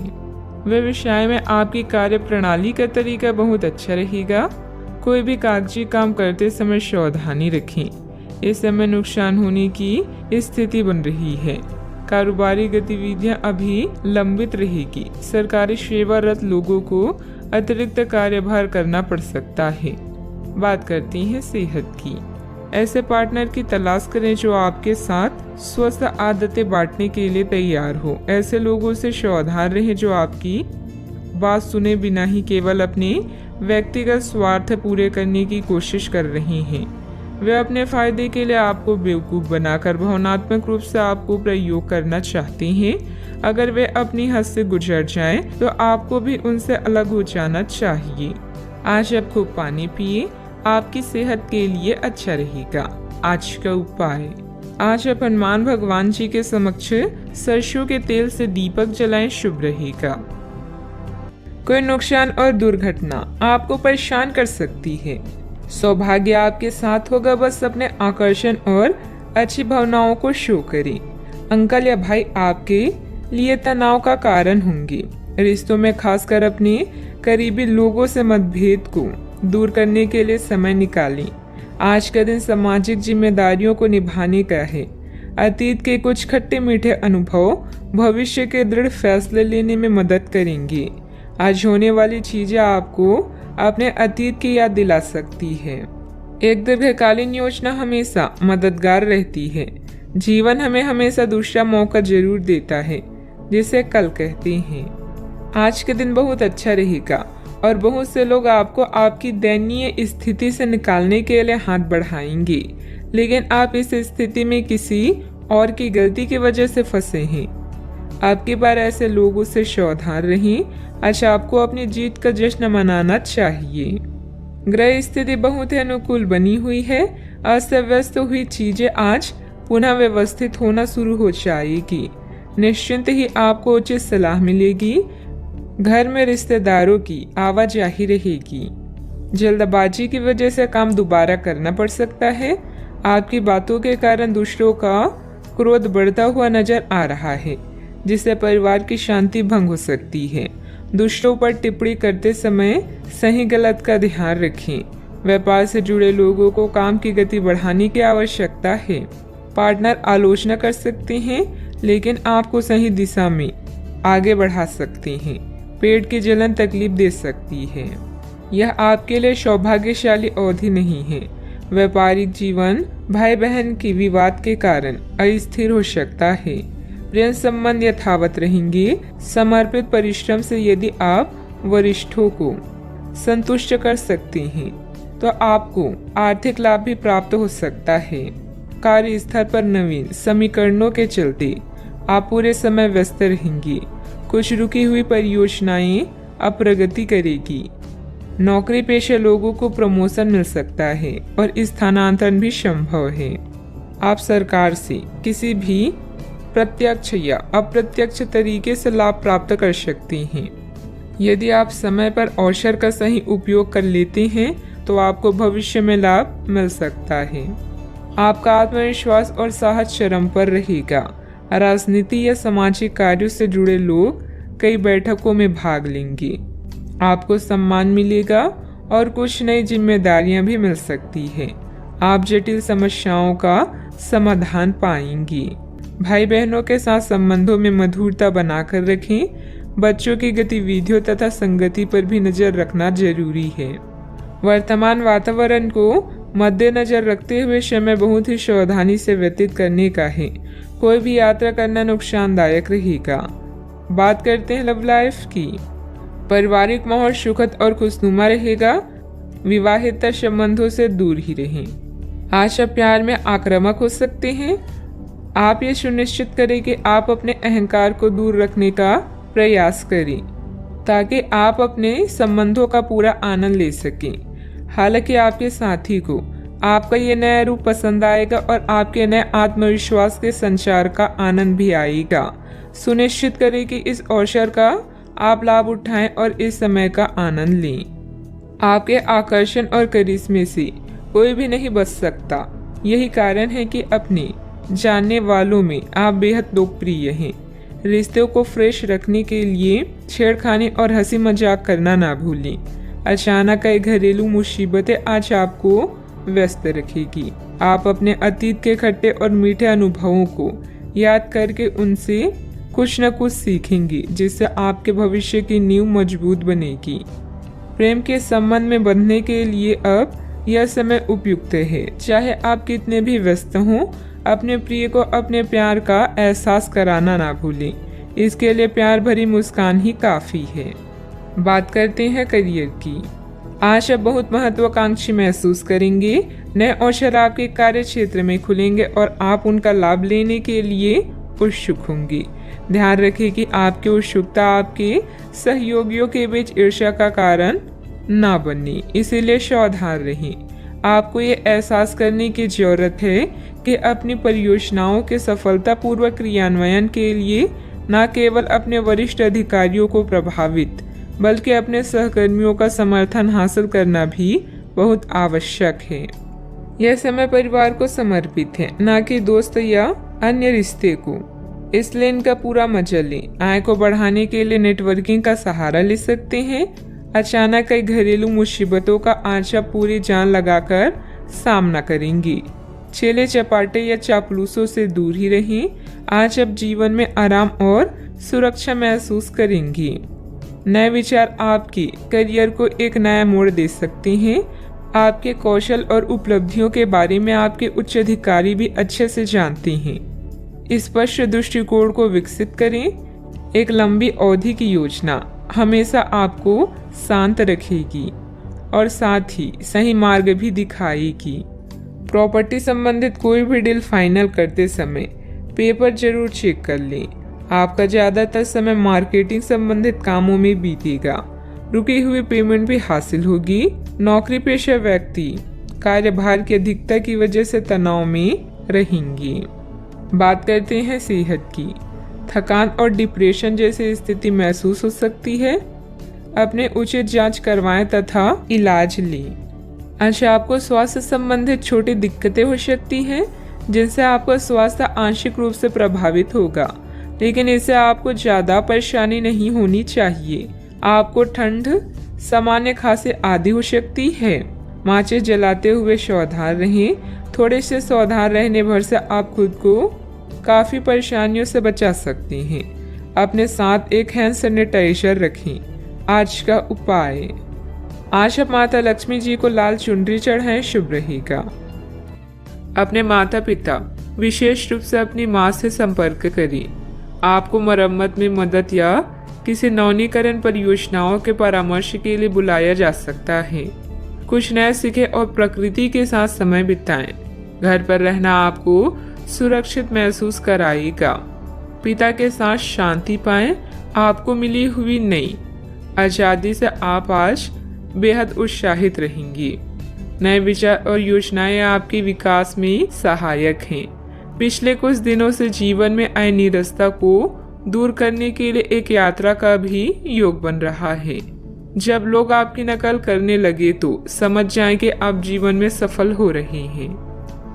व्यवसाय में आपकी कार्य प्रणाली का तरीका बहुत अच्छा रहेगा। कोई भी कागजी काम करते समय सावधानी रखें। इस समय नुकसान होने की स्थिति बन रही है। कारोबारी गतिविधियां अभी लंबित रहेगी। सरकारी सेवारत लोगों को अतिरिक्त कार्यभार करना पड़ सकता है। बात करती हैं सेहत की। ऐसे पार्टनर की तलाश करें जो आपके साथ स्वस्थ आदतें बांटने के लिए तैयार हो। ऐसे लोगों से सावधान रहें जो आपकी बात सुने बिना ही केवल अपने व्यक्तिगत स्वार्थ पूरे करने की कोशिश कर रहे हैं। वे अपने फायदे के लिए आपको बेवकूफ बनाकर भावनात्मक रूप से आपको प्रयोग करना चाहते हैं। अगर वे अपनी हद से गुजर जाएं, तो आपको भी उनसे अलग हो जाना चाहिए। आज आप खूब पानी पिए, आपकी सेहत के लिए अच्छा रहेगा। आज का उपाय, आज आप हनुमान भगवान जी के समक्ष सरसों के तेल से दीपक जलाएं, शुभ रहेगा। कोई नुकसान और दुर्घटना आपको परेशान कर सकती है। सौभाग्य आपके साथ होगा, बस अपने आकर्षण और अच्छी भावनाओं को शो करें। अंकल या भाई आपके लिए तनाव का कारण होंगे। रिश्तों में खासकर अपने करीबी लोगों से मतभेद को दूर करने के लिए समय निकालें। आज का दिन सामाजिक जिम्मेदारियों को निभाने का है। अतीत के कुछ खट्टे मीठे अनुभव भविष्य के दृढ़ फैसले लेने में मदद करेंगे। आज होने वाली चीजें आपको अपने अतीत की याद दिला सकती है। एक दीर्घकालीन योजना हमेशा मददगार रहती है। जीवन हमें हमेशा दूसरा मौका जरूर देता है, जिसे कल कहते हैं। आज के दिन बहुत अच्छा रहेगा और बहुत से लोग आपको आपकी दयनीय स्थिति से निकालने के लिए हाथ बढ़ाएंगे, लेकिन आप इस स्थिति में किसी और की गलती की वजह से फंसे हैं। आपकी बार ऐसे लोगों से सावधान रहें। आज आपको अपनी जीत का जश्न मनाना चाहिए। ग्रह स्थिति बहुत ही अनुकूल बनी हुई है। अस्त व्यस्त हुई चीजें आज पुनः व्यवस्थित होना शुरू हो जाएगी। निश्चिंत ही आपको उचित सलाह मिलेगी। घर में रिश्तेदारों की आवाजाही रहेगी। जल्दबाजी की वजह से काम दोबारा करना पड़ सकता है। आपकी बातों के कारण दूसरों का क्रोध बढ़ता हुआ नजर आ रहा है, जिससे परिवार की शांति भंग हो सकती है। दूसरों पर टिप्पणी करते समय सही गलत का ध्यान रखें। व्यापार से जुड़े लोगों को काम की गति बढ़ाने की आवश्यकता है। पार्टनर आलोचना कर सकते हैं, लेकिन आपको सही दिशा में आगे बढ़ा सकते हैं। पेट की जलन तकलीफ दे सकती है। यह आपके लिए सौभाग्यशाली अवधि नहीं है। व्यापारिक जीवन भाई बहन की विवाद के कारण अस्थिर हो सकता है। प्रेम संबंध यथावत रहेंगे। समर्पित परिश्रम से यदि आप वरिष्ठों को संतुष्ट कर सकते हैं, तो आपको आर्थिक लाभ भी प्राप्त हो सकता है। कार्यस्थल पर नवीन समीकरणों के चलते आप पूरे समय व्यस्त रहेंगे। कुछ रुकी हुई परियोजनाएं अब प्रगति करेगी। नौकरी पेशा लोगों को प्रमोशन मिल सकता है और स्थानांतरण भी संभव है। आप सरकार से किसी भी प्रत्यक्ष या अप्रत्यक्ष तरीके से लाभ प्राप्त कर सकते हैं। यदि आप समय पर अवसर का सही उपयोग कर लेते हैं तो आपको भविष्य में लाभ मिल सकता है। आपका आत्मविश्वास और साहस चरम पर रहेगा। राजनीति या सामाजिक कार्यों से जुड़े लोग कई बैठकों में भाग लेंगे। आपको सम्मान मिलेगा और कुछ नई जिम्मेदारियां भी मिल सकती है। आप जटिल समस्याओं का समाधान पाएंगे। भाई बहनों के साथ संबंधों में मधुरता बनाकर रखें। बच्चों की गतिविधियों तथा संगति पर भी नजर रखना जरूरी है। वर्तमान वातावरण को मद्देनजर रखते हुए समय बहुत ही सावधानी से व्यतीत करने का है। कोई भी यात्रा करना नुकसानदायक रहेगा। बात करते हैं लव लाइफ की। पारिवारिक माहौल सुखद और खुशनुमा रहेगा। विवाहित संबंधों से दूर ही रहें। आज आप प्यार में आक्रामक हो सकते हैं। आप ये सुनिश्चित करें कि आप अपने अहंकार को दूर रखने का प्रयास करें ताकि आप अपने संबंधों का पूरा आनंद ले सकें। हालांकि आपके साथी को आपका ये नया रूप पसंद आएगा और आपके नए आत्मविश्वास के संचार का आनंद भी आएगा। सुनिश्चित करें कि इस अवसर का आप लाभ उठाएं और इस समय का आनंद लें। आपके आकर्षण और करिश्मे से कोई भी नहीं बच सकता। यही कारण है कि अपने जानने वालों में आप बेहद लोकप्रिय हैं। रिश्तों को फ्रेश रखने के लिए छेड़खानी और हंसी मजाक करना ना भूलें। अचानक कई घरेलू मुसीबतें आज आपको व्यस्त रखेगी। आप अपने अतीत के खट्टे और मीठे अनुभवों को याद करके उनसे कुछ न कुछ सीखेंगे, जिससे आपके भविष्य की नींव मजबूत बनेगी। प्रेम के संबंध में बंधने के लिए अब यह समय उपयुक्त है। चाहे आप कितने भी व्यस्त हों, अपने प्रिय को अपने प्यार का एहसास कराना ना भूलें। इसके लिए प्यार भरी मुस्कान ही काफी है। बात करते हैं करियर की। आज आप बहुत महत्वाकांक्षी महसूस करेंगे। नए अवसर आपके कार्य क्षेत्र में खुलेंगे और आप उनका लाभ लेने के लिए उत्सुक होंगे। ध्यान रखें कि आपकी उत्सुकता आपके सहयोगियों के बीच ईर्ष्या का कारण ना बने, इसीलिए सावधान रहें। आपको ये एहसास करने की जरूरत है कि अपनी परियोजनाओं के सफलतापूर्वक क्रियान्वयन के लिए न केवल अपने वरिष्ठ अधिकारियों को प्रभावित बल्कि अपने सहकर्मियों का समर्थन हासिल करना भी बहुत आवश्यक है। यह समय परिवार को समर्पित है, न कि दोस्त या अन्य रिश्ते को, इसलिए इनका पूरा मजा लें। आय को बढ़ाने के लिए नेटवर्किंग का सहारा ले सकते हैं। अचानक कई घरेलू मुसीबतों का आज आप पूरी जान लगाकर सामना करेंगे। चेले चपाटे या चापलूसों से दूर ही रहें। आज आप जीवन में आराम और सुरक्षा महसूस करेंगे। नए विचार आपके करियर को एक नया मोड़ दे सकते हैं। आपके कौशल और उपलब्धियों के बारे में आपके उच्च अधिकारी भी अच्छे से जानते हैं। स्पष्ट दृष्टिकोण को विकसित करें। एक लंबी अवधि की योजना हमेशा आपको शांत रखेगी और साथ ही सही मार्ग भी दिखाएगी। प्रॉपर्टी संबंधित कोई भी डील फाइनल करते समय पेपर जरूर चेक कर लें। आपका ज्यादातर समय मार्केटिंग संबंधित कामों में बीतेगा। रुकी हुई पेमेंट भी हासिल होगी। नौकरी पेशा व्यक्ति कार्यभार की अधिकता की वजह से तनाव में रहेंगे। बात करते हैं सेहत की। थकान और डिप्रेशन जैसी स्थिति महसूस हो सकती है। अपने उचित जांच करवाएं तथा इलाज लें। अच्छा, आपको स्वास्थ्य संबंधित छोटी दिक्कतें हो सकती हैं जिनसे आपका स्वास्थ्य आंशिक रूप से प्रभावित होगा, लेकिन इससे आपको ज्यादा परेशानी नहीं होनी चाहिए। आपको ठंड, सामान्य खांसी आदि हो सकती है। माचिस जलाते हुए सावधान रहें। थोड़े से सावधान रहने भर से आप खुद को काफी परेशानियों से बचा सकते हैं। अपने साथ एक हैंड सैनिटाइजर रखें। आज का उपाय, आज आप माता लक्ष्मी जी को लाल चुनरी चढ़ाएं, शुभ रहेगा। अपने माता पिता, विशेष रूप से अपनी माँ से संपर्क करें। आपको मरम्मत में मदद या किसी नवीनीकरण परियोजनाओं के परामर्श के लिए बुलाया जा सकता है। कुछ नया सीखें और प्रकृति के साथ समय बिताएं। घर पर रहना आपको सुरक्षित महसूस कराएगा। पिता के साथ शांति पाएं। आपको मिली हुई नई आज़ादी से आप आज बेहद उत्साहित रहेंगी। नए विचार और योजनाएं आपके विकास में सहायक हैं। पिछले कुछ दिनों से जीवन में आए निरस्ता को दूर करने के लिए एक यात्रा का भी योग बन रहा है। जब लोग आपकी नकल करने लगे तो समझ जाएं कि आप जीवन में सफल हो रहे हैं।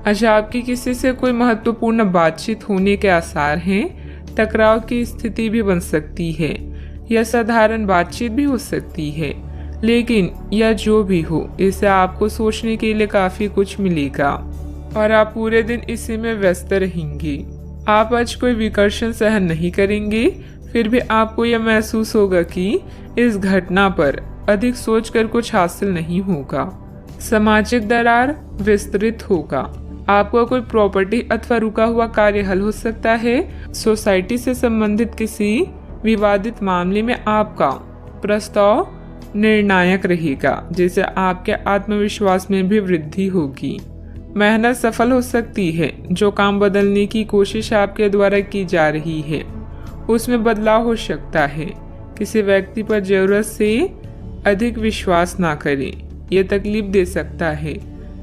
आज आपकी किसी से कोई महत्वपूर्ण बातचीत होने के आसार हैं। टकराव की स्थिति भी बन सकती है या साधारण बातचीत भी हो सकती है, लेकिन यह जो भी हो, इससे आपको सोचने के लिए काफी कुछ मिलेगा और आप पूरे दिन इसी में व्यस्त रहेंगे। आप आज कोई विकर्षण सहन नहीं करेंगे, फिर भी आपको यह महसूस होगा कि इस घटना पर अधिक सोचकर कुछ हासिल नहीं होगा। सामाजिक दरार विस्तृत होगा। आपको कोई प्रॉपर्टी अथवा रुका हुआ कार्य हल हो सकता है। सोसाइटी से संबंधित किसी विवादित मामले में आपका प्रस्ताव निर्णायक रहेगा, जिससे आपके आत्मविश्वास में भी वृद्धि होगी। मेहनत सफल हो सकती है। जो काम बदलने की कोशिश आपके द्वारा की जा रही है उसमें बदलाव हो सकता है। किसी व्यक्ति पर जरूरत से अधिक विश्वास ना करें, यह तकलीफ दे सकता है।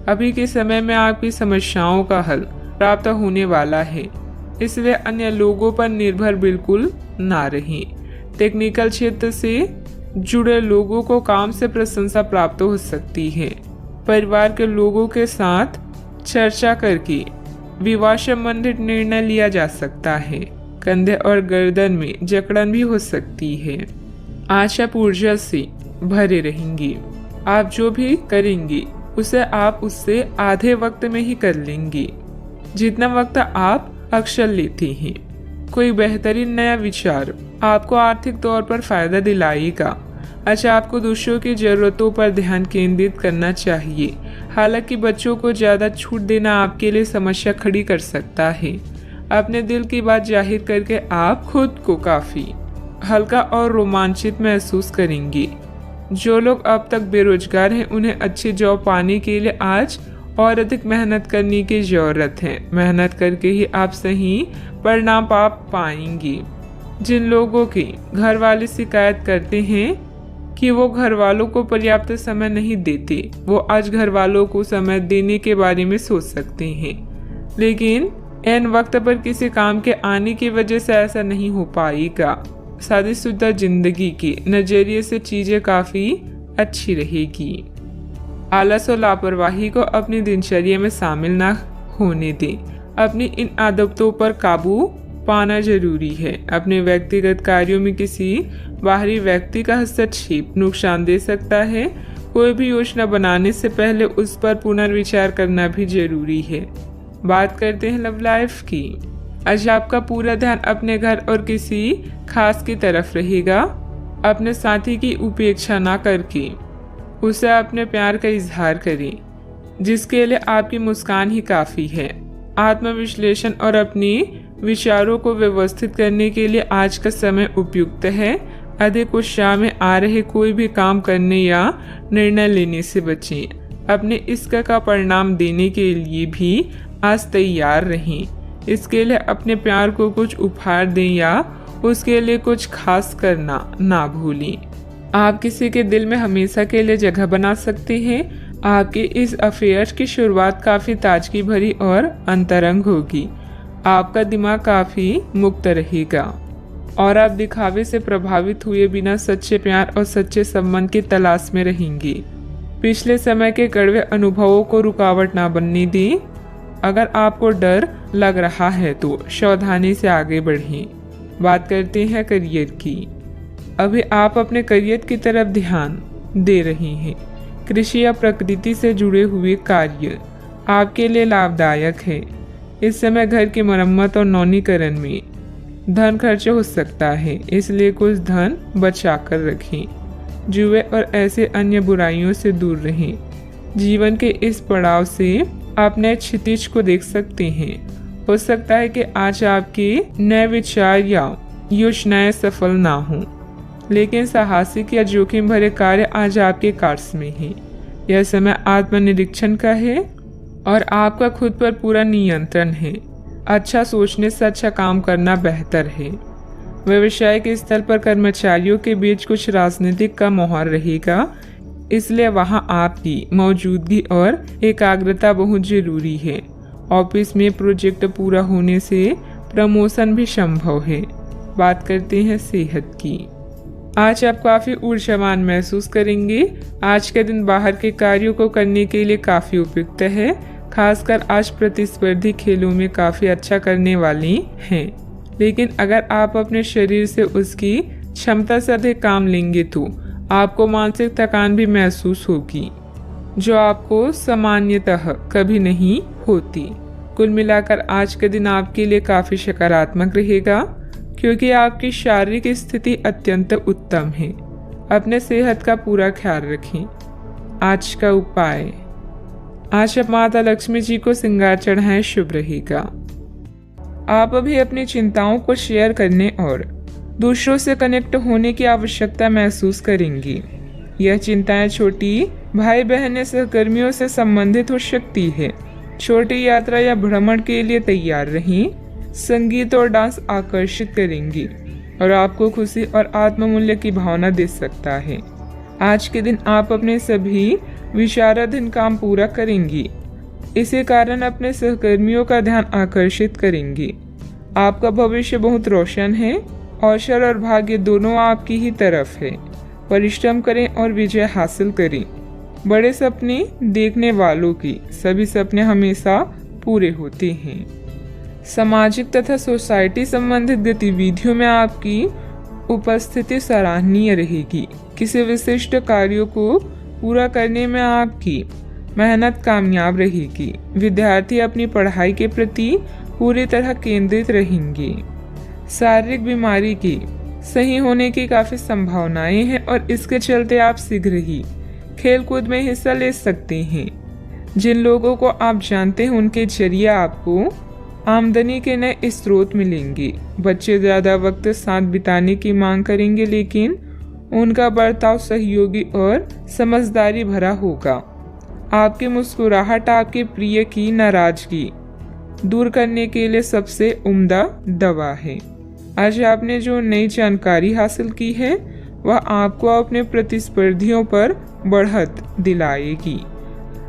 अभी के समय में आपकी समस्याओं का हल प्राप्त होने वाला है, इसलिए अन्य लोगों पर निर्भर बिल्कुल ना रहें। टेक्निकल क्षेत्र से जुड़े लोगों को काम से प्रशंसा प्राप्त हो सकती है। परिवार के लोगों के साथ चर्चा करके विवाह संबंधित निर्णय लिया जा सकता है। कंधे और गर्दन में जकड़न भी हो सकती है। आज आप ऊर्जा से भरे रहेंगे। आप जो भी करेंगे उसे आप उससे आधे वक्त में ही कर लेंगे जितना वक्त आप अक्सर लेते हैं। कोई बेहतरीन नया विचार आपको आर्थिक तौर पर फायदा दिलाएगा। अच्छा, आपको दूसरों की जरूरतों पर ध्यान केंद्रित करना चाहिए। हालांकि बच्चों को ज्यादा छूट देना आपके लिए समस्या खड़ी कर सकता है। अपने दिल की बात जाहिर करके आप खुद को काफी हल्का और रोमांचित महसूस करेंगे। जो लोग अब तक बेरोजगार हैं उन्हें अच्छी जॉब पाने के लिए आज और अधिक मेहनत करने की जरूरत है। मेहनत करके ही आप सही परिणाम पा पाएंगे। जिन लोगों के घर वाले शिकायत करते हैं कि वो घर वालों को पर्याप्त समय नहीं देते, वो आज घर वालों को समय देने के बारे में सोच सकते हैं। लेकिन ऐन वक्त पर किसी काम के आने की वजह से ऐसा नहीं हो पाएगा। शादीशुदा जिंदगी के नजरिए से चीजें काफी अच्छी रहेगी। आलस और लापरवाही को अपनी दिनचर्या में शामिल ना होने दें। अपनी इन आदतों पर काबू पाना जरूरी है। अपने व्यक्तिगत कार्यों में किसी बाहरी व्यक्ति का हस्तक्षेप नुकसान दे सकता है। कोई भी योजना बनाने से पहले उस पर पुनर्विचार करना भी जरूरी है। बात करते हैं लव लाइफ की। आज आपका पूरा ध्यान अपने घर और किसी खास की तरफ रहेगा। अपने साथी की उपेक्षा ना करके उसे अपने प्यार का इजहार करें, जिसके लिए आपकी मुस्कान ही काफी है। आत्मविश्लेषण और अपने विचारों को व्यवस्थित करने के लिए आज का समय उपयुक्त है। अधिक उत्साह में आ रहे कोई भी काम करने या निर्णय लेने से बचें। अपने इश्क का परिणाम देने के लिए भी आज तैयार रहें। इसके लिए अपने प्यार को कुछ उपहार दें या उसके लिए कुछ खास करना ना भूलें। आप किसी के दिल में हमेशा के लिए जगह बना सकते हैं। आपके इस अफेयर की शुरुआत काफी ताजगी भरी और अंतरंग होगी। आपका दिमाग काफी मुक्त रहेगा और आप दिखावे से प्रभावित हुए बिना सच्चे प्यार और सच्चे संबंध की तलाश में रहेंगे। पिछले समय के कड़वे अनुभवों को रुकावट ना बनने दें। अगर आपको डर लग रहा है तो सावधानी से आगे बढ़ें। बात करते हैं करियर की। अभी आप अपने करियर की तरफ ध्यान दे रहे हैं। कृषि या प्रकृति से जुड़े हुए कार्य आपके लिए लाभदायक है। इस समय घर की मरम्मत और नवीनीकरण में धन खर्च हो सकता है, इसलिए कुछ धन बचा कर रखें। जुए और ऐसे अन्य बुराइयों से दूर रहें। जीवन के इस पड़ाव से आप नए क्षितिज को देख सकते हैं। हो सकता है कि आज आपके नए विचार या योजनाएं सफल ना हों, लेकिन साहसिक या जोखिम भरे कार्य आज आपके कार्य में हैं। यह समय आत्मनिरीक्षण का है और आपका खुद पर पूरा नियंत्रण है। अच्छा सोचने से अच्छा काम करना बेहतर है। व्यवसायिक स्तर पर कर्मचारियों के बीच कुछ राजनीतिक का माहौल रहेगा, इसलिए वहां आपकी मौजूदगी और एकाग्रता बहुत जरूरी है। ऑफिस में प्रोजेक्ट पूरा होने से प्रमोशन भी संभव है। बात करते हैं सेहत की। आज आप काफी ऊर्जावान महसूस करेंगे। आज के दिन बाहर के कार्यों को करने के लिए काफी उपयुक्त है। खासकर आज प्रतिस्पर्धी खेलों में काफी अच्छा करने वाली हैं। लेकिन अगर आप अपने शरीर से उसकी क्षमता से अधिक काम लेंगे तो आपको मानसिक थकान भी महसूस होगी, जो आपको सामान्यतः कभी नहीं होती। कुल मिलाकर आज के दिन आपके लिए काफी सकारात्मक रहेगा, क्योंकि आपकी शारीरिक स्थिति अत्यंत उत्तम है। अपने सेहत का पूरा ख्याल रखें। आज का उपाय, आज आप माता लक्ष्मी जी को श्रृंगार चढ़ाएं, शुभ रहेगा। आप अभी अपनी चिंताओं को शेयर करने और दूसरों से कनेक्ट होने की आवश्यकता महसूस करेंगी। यह चिंताएं छोटी भाई बहन या सहकर्मियों से संबंधित हो सकती है। छोटी यात्रा या भ्रमण के लिए तैयार रहें। संगीत और डांस आकर्षित करेंगी और आपको खुशी और आत्ममूल्य की भावना दे सकता है। आज के दिन आप अपने सभी विचाराधीन काम पूरा करेंगी। इसी कारण अपने सहकर्मियों का ध्यान आकर्षित करेंगी। आपका भविष्य बहुत रोशन है। अवसर और भाग्य दोनों आपकी ही तरफ है। परिश्रम करें और विजय हासिल करें। बड़े सपने देखने वालों की सभी सपने हमेशा पूरे होते हैं। सामाजिक तथा सोसाइटी संबंधित गतिविधियों में आपकी उपस्थिति सराहनीय रहेगी। किसी विशिष्ट कार्यों को पूरा करने में आपकी मेहनत कामयाब रहेगी। विद्यार्थी अपनी पढ़ाई के प्रति पूरी तरह केंद्रित रहेंगे। शारीरिक बीमारी की सही होने की काफी संभावनाएं हैं और इसके चलते आप शीघ्र ही खेलकूद में हिस्सा ले सकते हैं। जिन लोगों को आप जानते हैं उनके जरिए आपको आमदनी के नए स्रोत मिलेंगे। बच्चे ज्यादा वक्त साथ बिताने की मांग करेंगे, लेकिन उनका बर्ताव सहयोगी और समझदारी भरा होगा। आपकी मुस्कुराहट आपके प्रिय की नाराजगी दूर करने के लिए सबसे उम्दा दवा है। आज आपने जो नई जानकारी हासिल की है वह आपको अपने प्रतिस्पर्धियों पर बढ़त दिलाएगी।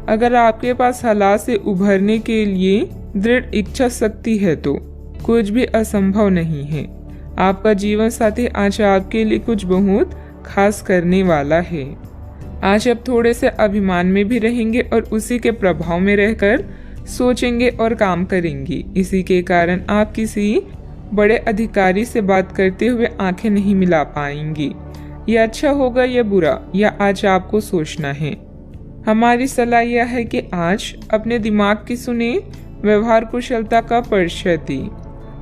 अगर आपके पास हालात से उभरने के लिए दृढ़ इच्छा शक्ति है तो कुछ भी असंभव नहीं है। आपका जीवन साथी आज आपके लिए कुछ बहुत खास करने वाला है। आज आप थोड़े से अभिमान में भी रहेंगे और उसी के प्रभाव में रहकर सोचेंगे और काम करेंगे। इसी के कारण आप किसी बड़े अधिकारी से बात करते हुए आंखें नहीं मिला पाएंगी। यह अच्छा होगा या बुरा, यह आज आपको सोचना है। हमारी सलाह यह है कि आज अपने दिमाग की सुने, व्यवहार कुशलता का परिचय दें।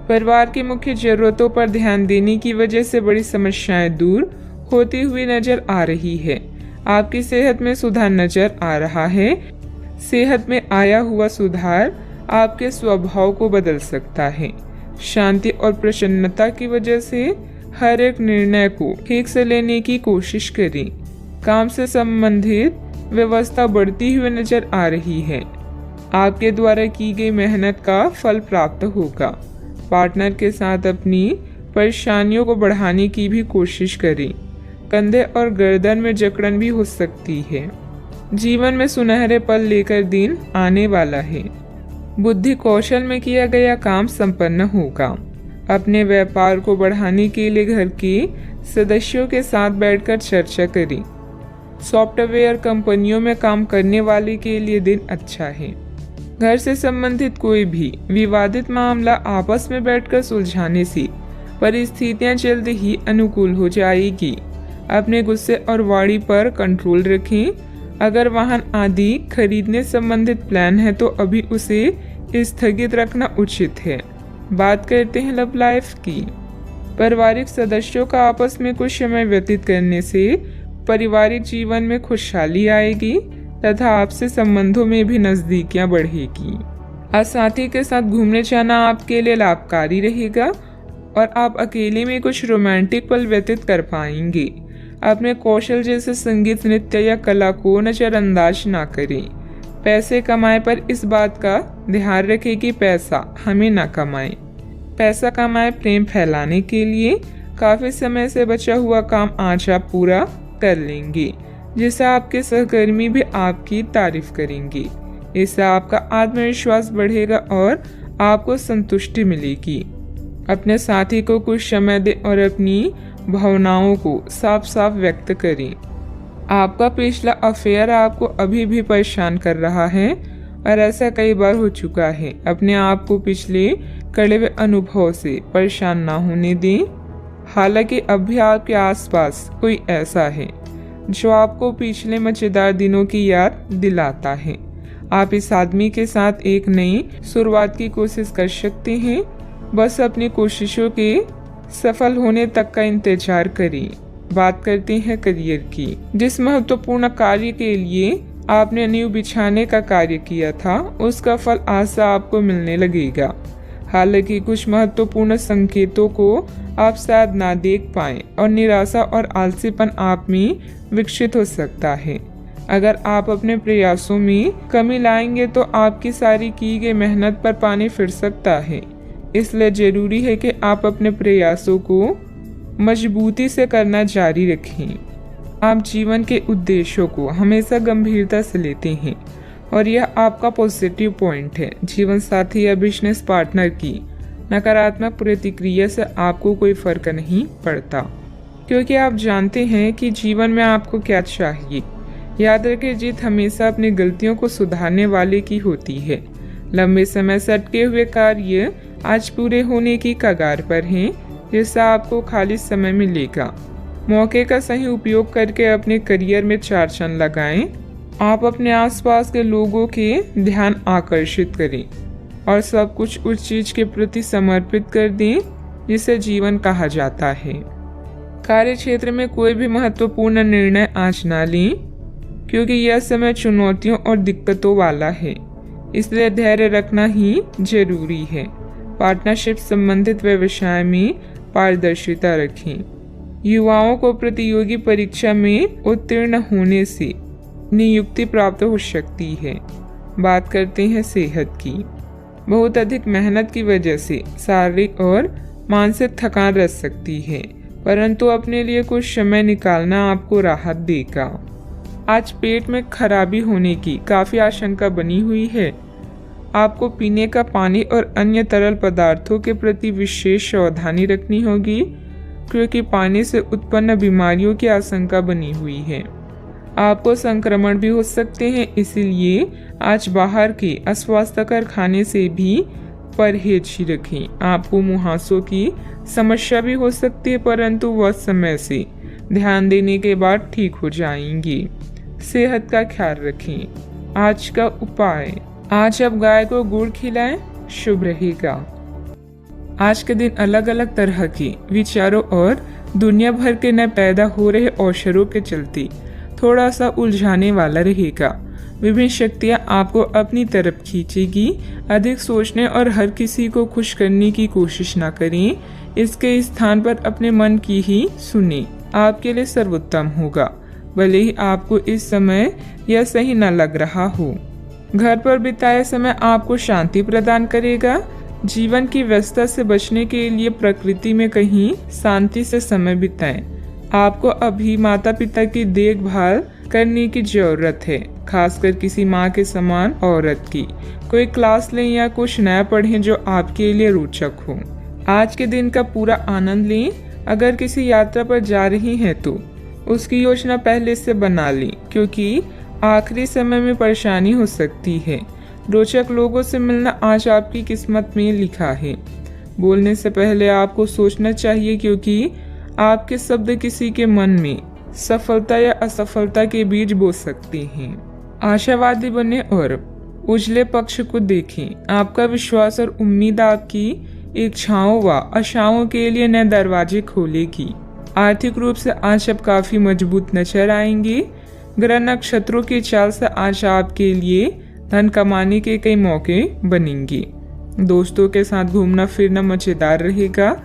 परिवार की मुख्य जरूरतों पर ध्यान देने की वजह से बड़ी समस्याएं दूर होती हुई नजर आ रही है। आपकी सेहत में सुधार नजर आ रहा है। सेहत में आया हुआ सुधार आपके स्वभाव को बदल सकता है। शांति और प्रसन्नता की वजह से हर एक निर्णय को ठीक से लेने की कोशिश करें। काम से संबंधित व्यवस्था बढ़ती हुई नजर आ रही है। आपके द्वारा की गई मेहनत का फल प्राप्त होगा। पार्टनर के साथ अपनी परेशानियों को बढ़ाने की भी कोशिश करें। कंधे और गर्दन में जकड़न भी हो सकती है। जीवन में सुनहरे पल लेकर दिन आने वाला है। बुद्धि कौशल में किया गया काम संपन्न होगा। अपने व्यापार को बढ़ाने के लिए घर के सदस्यों के साथ बैठकर चर्चा करें। सॉफ्टवेयर कंपनियों में काम करने वाले के लिए दिन अच्छा है। घर से संबंधित कोई भी विवादित मामला आपस में बैठकर सुलझाने से परिस्थितियां जल्द ही अनुकूल हो जाएगी। अपने गुस्से और वाणी पर कंट्रोल रखें। अगर वाहन आदि खरीदने संबंधित प्लान है तो अभी उसे स्थगित रखना उचित है। बात करते हैं लव लाइफ की। पारिवारिक सदस्यों का आपस में कुछ समय व्यतीत करने से पारिवारिक जीवन में खुशहाली आएगी तथा आपसे संबंधों में भी नजदीकियां बढ़ेगी। आज साथी के साथ घूमने जाना आपके लिए लाभकारी रहेगा और आप अकेले में कुछ रोमांटिक पल व्यतीत कर पाएंगे। अपने कौशल जैसे संगीत, नृत्य या कला को नजरअंदाज ना करें। पैसे कमाए पर इस बात का ध्यान रखें कि पैसा हमें ना कमाए। पैसा कमाए प्रेम फैलाने के लिए। काफी समय से बचा हुआ काम आज आप पूरा कर लेंगे, जिससे आपके सहकर्मी भी आपकी तारीफ करेंगे। इससे आपका आत्मविश्वास बढ़ेगा और आपको संतुष्टि मिलेगी। अपने साथी को कुछ समय दें और अपनी भावनाओं को साफ साफ व्यक्त करें। आपका पिछला अफेयर आपको अभी भी परेशान कर रहा है और ऐसा कई बार हो चुका है। अपने आप को पिछले कड़वे अनुभव से परेशान ना होने दें। हालांकि अब भी आपके आसपास कोई ऐसा है जो आपको पिछले मजेदार दिनों की याद दिलाता है। आप इस आदमी के साथ एक नई शुरुआत की कोशिश कर सकते हैं। बस अपनी कोशिशों के सफल होने तक का इंतजार करें। बात करते हैं करियर की। जिस महत्वपूर्ण कार्य के लिए आपने नींव बिछाने का कार्य किया था, उसका फल आज से आपको मिलने लगेगा। हालांकि कुछ महत्वपूर्ण संकेतों को आप शायद ना देख पाएं और निराशा और आलसीपन आप में विकसित हो सकता है। अगर आप अपने प्रयासों में कमी लाएंगे तो आपकी सारी की गई मेहनत पर पानी फिर सकता है। इसलिए जरूरी है कि आप अपने प्रयासों को मजबूती से करना जारी रखें। आप जीवन के उद्देश्यों को हमेशा गंभीरता से लेते हैं और यह आपका पॉजिटिव पॉइंट है। जीवन साथी या बिजनेस पार्टनर की नकारात्मक प्रतिक्रिया से आपको कोई फर्क नहीं पड़ता, क्योंकि आप जानते हैं कि जीवन में आपको क्या चाहिए। याद रखें, जीत हमेशा अपनी गलतियों को सुधारने वाले की होती है। लंबे समय से अटके हुए कार्य आज पूरे होने की कगार पर हैं, जिससे आपको खाली समय मिलेगा। मौके का सही उपयोग करके अपने करियर में 4 चांद लगाएं। आप अपने आसपास के लोगों के ध्यान आकर्षित करें और सब कुछ उस चीज के प्रति समर्पित कर दें जिसे जीवन कहा जाता है। कार्य क्षेत्र में कोई भी महत्वपूर्ण निर्णय आज ना लें, क्योंकि यह समय चुनौतियों और दिक्कतों वाला है। इसलिए धैर्य रखना ही जरूरी है। पार्टनरशिप संबंधित व्यवसाय में पारदर्शिता रखें। युवाओं को प्रतियोगी परीक्षा में उत्तीर्ण होने से नियुक्ति प्राप्त हो सकती है। बात करते हैं सेहत की। बहुत अधिक मेहनत की वजह से शारीरिक और मानसिक थकान रह सकती है, परंतु अपने लिए कुछ समय निकालना आपको राहत देगा। आज पेट में खराबी होने की काफी आशंका बनी हुई है। आपको पीने का पानी और अन्य तरल पदार्थों के प्रति विशेष सावधानी रखनी होगी, क्योंकि पानी से उत्पन्न बीमारियों की आशंका बनी हुई है। आपको संक्रमण भी हो सकते हैं, इसीलिए आज बाहर के अस्वास्थ्यकर खाने से भी परहेज ही रखें। आपको मुहासों की समस्या भी हो सकती है, परंतु वह समय से ध्यान देने के बाद ठीक हो जाएंगी। सेहत का ख्याल रखें। आज का उपाय, आज आप गाय को गुड़ खिलाएं, शुभ रहेगा। आज के दिन अलग अलग तरह के विचारों और दुनिया भर के नए पैदा हो रहे अवसरों के चलते थोड़ा सा उलझाने वाला रहेगा। विभिन्न शक्तियां आपको अपनी तरफ खींचेगी। अधिक सोचने और हर किसी को खुश करने की कोशिश ना करें। इसके स्थान पर अपने मन की ही सुने, आपके लिए सर्वोत्तम होगा, भले ही आपको इस समय यह सही न लग रहा हो। घर पर बिताया समय आपको शांति प्रदान करेगा। जीवन की व्यस्तता से बचने के लिए प्रकृति में कहीं शांति से समय बिताएं। आपको अभी माता पिता की देखभाल करने की जरूरत है, खासकर किसी माँ के समान औरत की। कोई क्लास लें या कुछ नया पढ़ें जो आपके लिए रोचक हो। आज के दिन का पूरा आनंद लें। अगर किसी यात्रा पर जा रही हैं तो उसकी योजना पहले से बना लें, क्योंकि आखिरी समय में परेशानी हो सकती है। रोचक लोगों से मिलना आज आपकी किस्मत में लिखा है। बोलने से पहले आपको सोचना चाहिए, क्योंकि आपके शब्द किसी के मन में सफलता या असफलता के बीज बो सकते हैं। आशावादी बने और उजले पक्ष को देखें। आपका विश्वास और उम्मीद आपकी इच्छाओं व आशाओं के लिए नए दरवाजे खोलेगी। आर्थिक रूप से आज आप काफी मजबूत नजर आएंगे। ग्रह नक्षत्रों की चाल से आज आपके लिए धन कमाने के कई मौके बनेंगे। दोस्तों के साथ घूमना फिरना मजेदार रहेगा,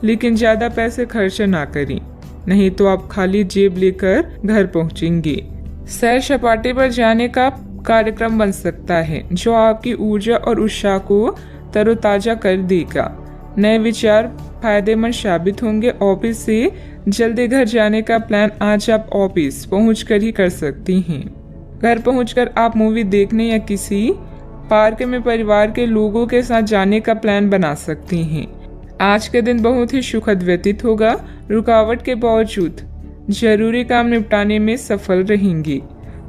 लेकिन ज्यादा पैसे खर्च ना करें। नहीं तो आप खाली जेब लेकर घर पहुंचेंगे। सैर सपाटे पर जाने का कार्यक्रम बन सकता है जो आपकी ऊर्जा और उत्साह को तरोताजा कर देगा। नए विचार फायदेमंद साबित होंगे। ऑफिस से जल्दी घर जाने का प्लान आज आप ऑफिस पहुंचकर ही कर सकती हैं। घर पहुंचकर आप मूवी देखने या किसी पार्क में परिवार के लोगों के साथ जाने का प्लान बना सकती हैं। आज का दिन बहुत ही सुखद व्यतीत होगा। रुकावट के बावजूद जरूरी काम निपटाने में सफल रहेंगी।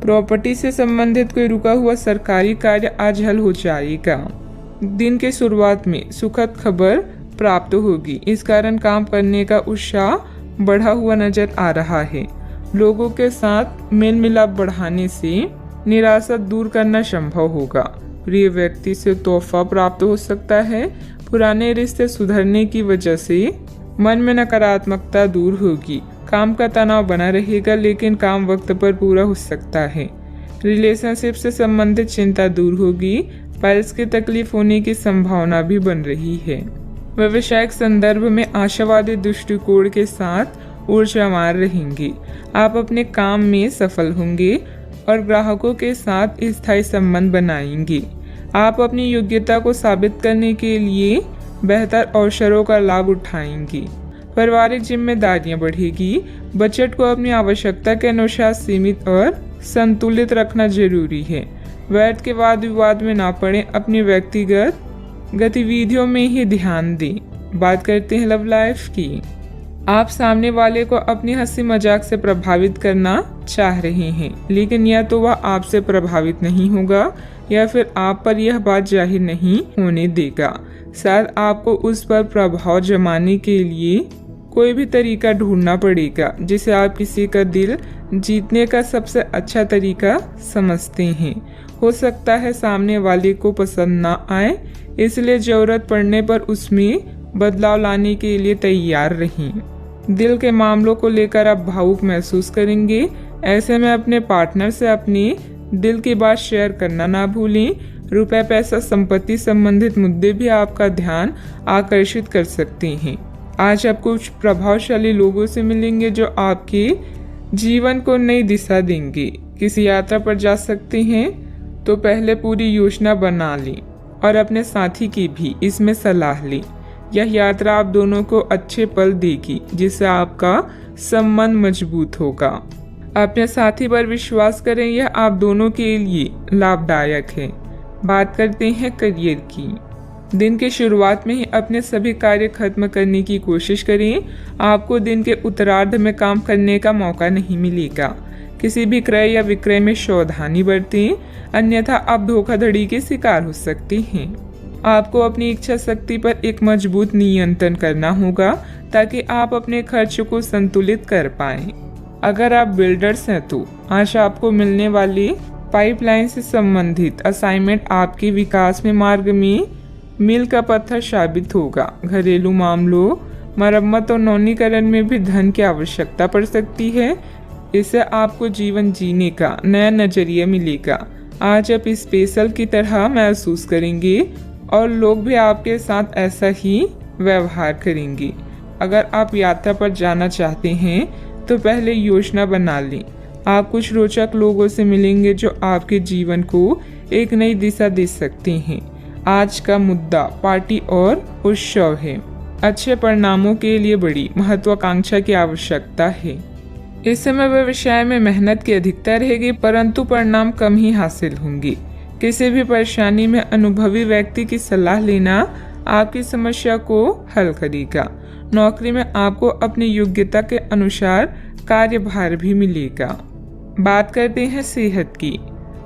प्रॉपर्टी से संबंधित कोई रुका हुआ सरकारी कार्य आज हल हो जाएगा। दिन के शुरुआत में सुखद खबर प्राप्त होगी, इस कारण काम करने का उत्साह बढ़ा हुआ नजर आ रहा है। लोगों के साथ मेल मिलाप बढ़ाने से निराशा दूर करना संभव होगा। प्रिय व्यक्ति से तोहफा प्राप्त हो सकता है। पुराने रिश्ते सुधरने की वजह से मन में नकारात्मकता दूर होगी। काम का तनाव बना रहेगा लेकिन काम वक्त पर पूरा हो सकता है। रिलेशनशिप से संबंधित चिंता दूर होगी। पाइल्स की तकलीफ होने की संभावना भी बन रही है। व्यवसायिक संदर्भ में आशावादी दृष्टिकोण के साथ ऊर्जावान रहेंगे। आप अपने काम में सफल होंगे और ग्राहकों के साथ स्थायी संबंध बनाएंगे। आप अपनी योग्यता को साबित करने के लिए बेहतर अवसरों का लाभ उठाएंगे। पारिवारिक जिम्मेदारियां बढ़ेगी। बजट को अपनी आवश्यकता के अनुसार सीमित और संतुलित रखना जरूरी है। वैट के वाद विवाद में ना पड़े। अपनी व्यक्तिगत गतिविधियों में ही ध्यान दें। बात करते हैं लव लाइफ की। आप सामने वाले को अपनी हंसी मजाक से प्रभावित करना चाह रहे हैं, लेकिन या तो वह आपसे प्रभावित नहीं होगा या फिर आप पर यह बात जाहिर नहीं होने देगा। शायद आपको उस पर प्रभाव जमाने के लिए कोई भी तरीका ढूंढना पड़ेगा जिसे आप किसी का दिल जीतने का सबसे अच्छा तरीका समझते हैं। हो सकता है सामने वाले को पसंद ना आए, इसलिए जरूरत पड़ने पर उसमें बदलाव लाने के लिए तैयार रहें। दिल के मामलों को लेकर आप भावुक महसूस करेंगे। ऐसे में अपने पार्टनर से अपने दिल की बात शेयर करना ना भूलें। रुपए, पैसा, संपत्ति संबंधित मुद्दे भी आपका ध्यान आकर्षित कर सकते हैं। आज आप कुछ प्रभावशाली लोगों से मिलेंगे जो आपके जीवन को नई दिशा देंगे। किसी यात्रा पर जा सकते हैं तो पहले पूरी योजना बना लें और अपने साथी की भी इसमें सलाह लें। यह यात्रा आप दोनों को अच्छे पल देगी जिससे आपका संबंध मजबूत होगा। अपने साथी पर विश्वास करें, यह आप दोनों के लिए लाभदायक है। बात करते हैं करियर की। दिन की शुरुआत में ही अपने सभी कार्य खत्म करने की कोशिश करें। आपको दिन के उत्तरार्ध में काम करने का मौका नहीं मिलेगा। किसी भी क्रय या विक्रय में सावधानी बरतें, अन्यथा आप धोखाधड़ी के शिकार हो सकते हैं। आपको अपनी इच्छा शक्ति पर एक मजबूत नियंत्रण करना होगा ताकि आप अपने खर्च को संतुलित कर पाएं। अगर आप बिल्डर्स हैं तो आज आपको मिलने वाली पाइपलाइन से संबंधित असाइनमेंट आपके विकास में मार्ग में मील का पत्थर साबित होगा। घरेलू मामलों, मरम्मत और नवीनीकरण में भी धन की आवश्यकता पड़ सकती है। इससे आपको जीवन जीने का नया नजरिया मिलेगा। आज आप स्पेशल की तरह महसूस करेंगे और लोग भी आपके साथ ऐसा ही व्यवहार करेंगे। अगर आप यात्रा पर जाना चाहते हैं तो पहले योजना बना लें। आप कुछ रोचक लोगों से मिलेंगे जो आपके जीवन को एक नई दिशा दे सकते हैं। आज का मुद्दा पार्टी और उत्सव है। अच्छे परिणामों के लिए बड़ी महत्वाकांक्षा की आवश्यकता है। इस समय व्यवसाय में मेहनत की अधिकता रहेगी परंतु परिणाम कम ही हासिल होंगे। किसी भी परेशानी में अनुभवी व्यक्ति की सलाह लेना आपकी समस्या को हल करेगा। नौकरी में आपको अपनी योग्यता के अनुसार कार्यभार भी मिलेगा। बात करते हैं सेहत की।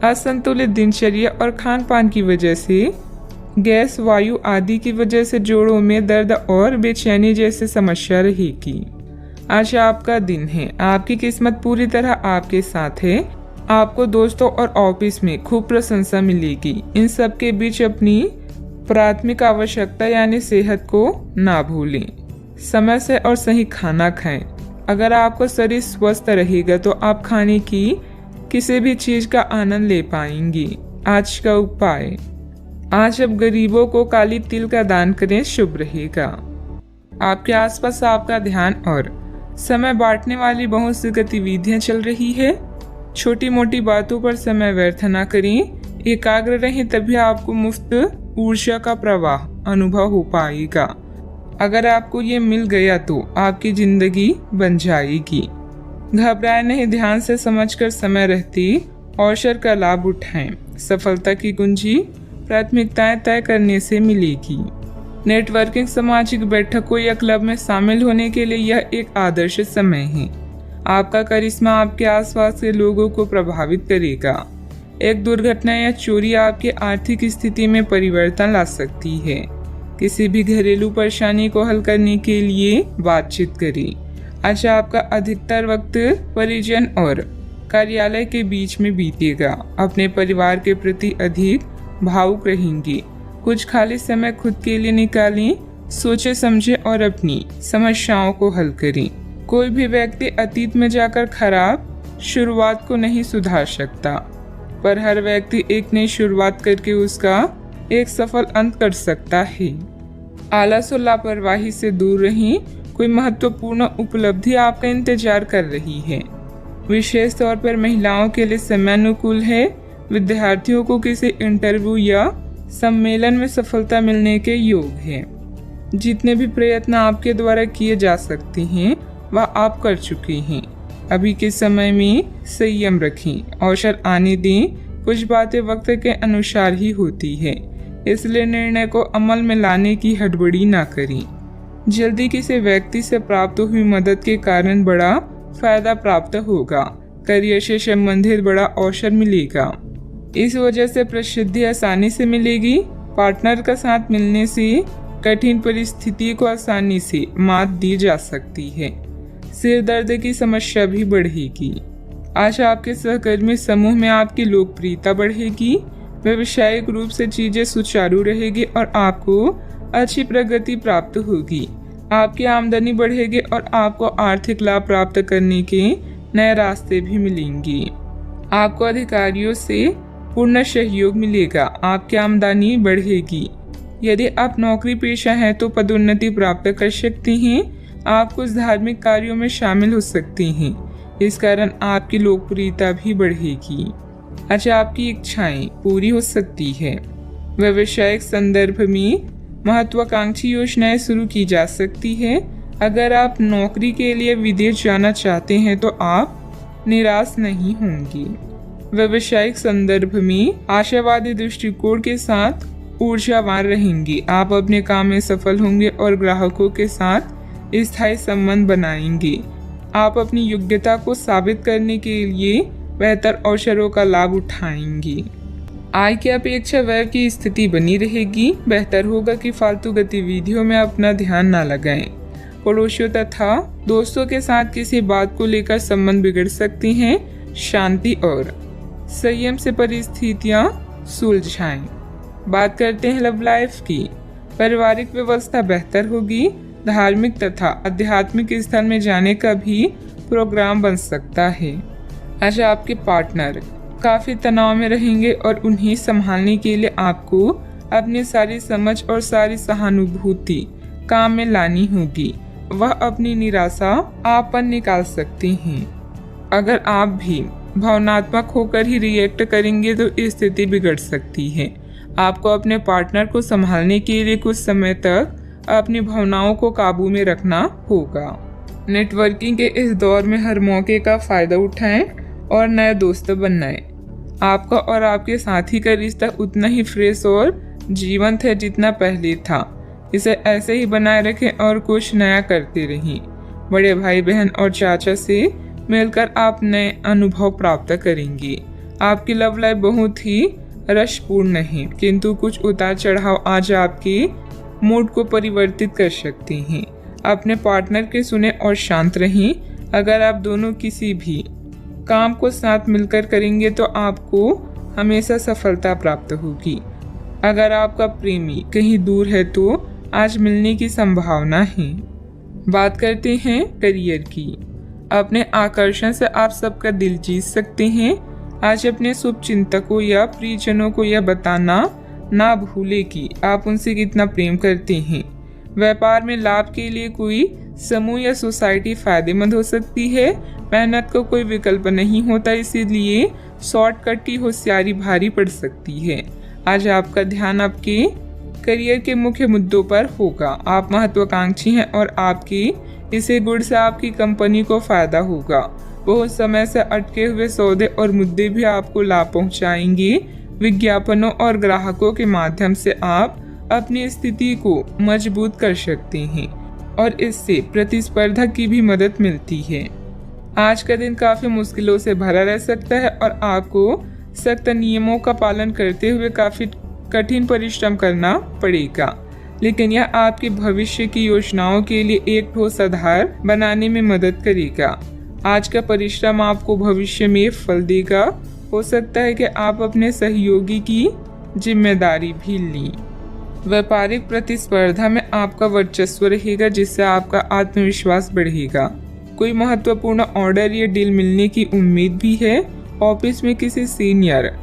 असंतुलित दिनचर्या और खान पान की वजह से गैस, वायु आदि की वजह से जोड़ों में दर्द और बेचैनी जैसी समस्या रहेगी। आज आपका दिन है। आपकी किस्मत पूरी तरह आपके साथ है। आपको दोस्तों और ऑफिस में खूब प्रशंसा मिलेगी। इन सब के बीच अपनी प्राथमिक आवश्यकता यानी सेहत को ना भूलें। समय से और सही खाना खाएं। अगर आपका शरीर स्वस्थ रहेगा तो आप खाने की किसी भी चीज का आनंद ले पाएंगे। आज का उपाय, आज आप गरीबों को काली तिल का दान करें, शुभ रहेगा। आपके आसपास आपका ध्यान और समय बांटने वाली बहुत सी गतिविधियां चल रही है। छोटी मोटी बातों पर समय व्यर्थ न करें, एकाग्र रहें, तभी आपको मुफ्त ऊर्जा का प्रवाह अनुभव हो पाएगा। अगर आपको ये मिल गया तो आपकी जिंदगी बन जाएगी। घबराए नहीं, ध्यान से समझकर समय रहते अवसर का लाभ उठाएं। सफलता की कुंजी प्राथमिकताएं तय करने से मिलेगी। नेटवर्किंग, सामाजिक बैठकों या क्लब में शामिल होने के लिए यह एक आदर्श समय है। आपका करिश्मा आपके आसपास के लोगों को प्रभावित करेगा। एक दुर्घटना या चोरी आपकी आर्थिक स्थिति में परिवर्तन ला सकती है। किसी भी घरेलू परेशानी को हल करने के लिए बातचीत करें। आज आपका अधिकतर वक्त परिजन और कार्यालय के बीच में बीतेगा। अपने परिवार के प्रति अधिक भावुक रहेंगे। कुछ खाली समय खुद के लिए निकालें, सोचे समझे और अपनी समस्याओं को हल करें। कोई भी व्यक्ति अतीत में जाकर खराब शुरुआत को नहीं सुधार सकता, पर हर व्यक्ति एक नई शुरुआत करके उसका एक सफल अंत कर सकता है। आलस और लापरवाही से दूर रहें। कोई महत्वपूर्ण उपलब्धि आपका इंतजार कर रही है। विशेष तौर पर महिलाओं के लिए समय अनुकूल है। विद्यार्थियों को किसी इंटरव्यू या सम्मेलन में सफलता मिलने के योग है। जितने भी प्रयत्न आपके द्वारा किए जा सकते हैं वह आप कर चुके हैं। अभी के समय में संयम रखें, अवसर आने दें। कुछ बातें वक्त के अनुसार ही होती है, इसलिए निर्णय को अमल में लाने की हड़बड़ी ना करें। जल्दी किसी व्यक्ति से प्राप्त हुई मदद के कारण बड़ा फायदा प्राप्त होगा। करियर से संबंधित बड़ा अवसर मिलेगा। इस वजह से प्रसिद्धि आसानी से मिलेगी। पार्टनर का साथ मिलने से कठिन परिस्थिति को आसानी से मात दी जा सकती है। सिर दर्द की समस्या भी बढ़ेगी। आज आपके सहकर्मी समूह में आपकी लोकप्रियता बढ़ेगी। व्यावसायिक रूप से चीजें सुचारू रहेगी और आपको अच्छी प्रगति प्राप्त होगी। आपकी आमदनी बढ़ेगी और आपको आर्थिक लाभ प्राप्त करने के नए रास्ते भी मिलेंगे। आपको अधिकारियों से पूर्ण सहयोग मिलेगा। आपकी आमदनी बढ़ेगी। यदि आप नौकरी पेशा हैं तो पदोन्नति प्राप्त कर सकते हैं। आप कुछ धार्मिक कार्यों में शामिल हो सकते हैं। इस कारण आपकी लोकप्रियता भी बढ़ेगी। अच्छा, आपकी इच्छाएं पूरी हो सकती है। व्यावसायिक संदर्भ में महत्वाकांक्षी योजनाएं शुरू की जा सकती है। अगर आप नौकरी के लिए विदेश जाना चाहते हैं तो आप निराश नहीं होंगे। व्यावसायिक संदर्भ में आशावादी दृष्टिकोण के साथ ऊर्जावान रहेंगे। आप अपने काम में सफल होंगे और ग्राहकों के साथ स्थायी संबंध बनाएंगे। आप अपनी योग्यता को साबित करने के लिए बेहतर अवसरों का लाभ उठाएंगे। आय की अपेक्षा व्यय की स्थिति बनी रहेगी। बेहतर होगा कि फालतू गतिविधियों में अपना ध्यान न लगाएं। पड़ोसियों तथा दोस्तों के साथ किसी बात को लेकर संबंध बिगड़ सकते हैं। शांति और संयम से परिस्थितियां सुलझाएं। बात करते हैं लव लाइफ की। पारिवारिक व्यवस्था बेहतर होगी। धार्मिक तथा आध्यात्मिक स्थल में जाने का भी प्रोग्राम बन सकता है। आज आपके पार्टनर काफी तनाव में रहेंगे और उन्हें संभालने के लिए आपको अपनी सारी समझ और सारी सहानुभूति काम में लानी होगी। वह अपनी निराशा आप पर निकाल सकते हैं। अगर आप भी भावनात्मक होकर ही रिएक्ट करेंगे तो स्थिति बिगड़ सकती है। आपको अपने पार्टनर को संभालने के लिए कुछ समय तक अपनी भावनाओं को काबू में रखना होगा। नेटवर्किंग के इस दौर में हर मौके का फायदा उठाएं और नए दोस्त बनाएं। आपका और आपके साथी का रिश्ता उतना ही फ्रेश और जीवंत है जितना पहले था। इसे ऐसे ही बनाए रखें और कुछ नया करते रहें। बड़े भाई बहन और चाचा से मिलकर आप नए अनुभव प्राप्त करेंगे। आपकी लव लाइफ बहुत ही रसपूर्ण है, किंतु कुछ उतार चढ़ाव आज आपके मूड को परिवर्तित कर सकते हैं। अपने पार्टनर के सुने और शांत रहें। अगर आप दोनों किसी भी काम को साथ मिलकर करेंगे तो आपको हमेशा सफलता प्राप्त होगी। अगर आपका प्रेमी कहीं दूर है तो आज मिलने की संभावना है। बात करते हैं करियर की। अपने आकर्षण से आप सबका दिल जीत सकते हैं। आज अपने शुभ चिंतकों या प्रियजनों को यह बताना ना भूले कि आप उनसे कितना प्रेम करते हैं। व्यापार में लाभ के लिए कोई समूह या सोसाइटी फायदेमंद हो सकती है। मेहनत को कोई विकल्प नहीं होता, इसीलिए शॉर्टकट की होशियारी भारी पड़ सकती है। आज आपका ध्यान आपके करियर के मुख्य मुद्दों पर होगा। आप महत्वाकांक्षी हैं और आपकी इसी गुण से आपकी कंपनी को फायदा होगा। बहुत समय से अटके हुए सौदे और मुद्दे भी आपको लाभ पहुंचाएंगे। विज्ञापनों और ग्राहकों के माध्यम से आप अपनी स्थिति को मजबूत कर सकते हैं और इससे प्रतिस्पर्धा की भी मदद मिलती है। आज का दिन काफी मुश्किलों से भरा रह सकता है और आपको सख्त नियमों का पालन करते हुए काफी कठिन परिश्रम करना पड़ेगा, लेकिन यह आपके भविष्य की योजनाओं के लिए एक ठोस आधार बनाने में मदद करेगा। आज का परिश्रम आपको भविष्य में फल देगा। हो सकता है कि आप अपने सहयोगी की जिम्मेदारी भी लें। व्यापारिक प्रतिस्पर्धा में आपका वर्चस्व रहेगा, जिससे आपका आत्मविश्वास बढ़ेगा। कोई महत्वपूर्ण ऑर्डर या डील मिलने की उम्मीद भी है। ऑफिस में किसी सीनियर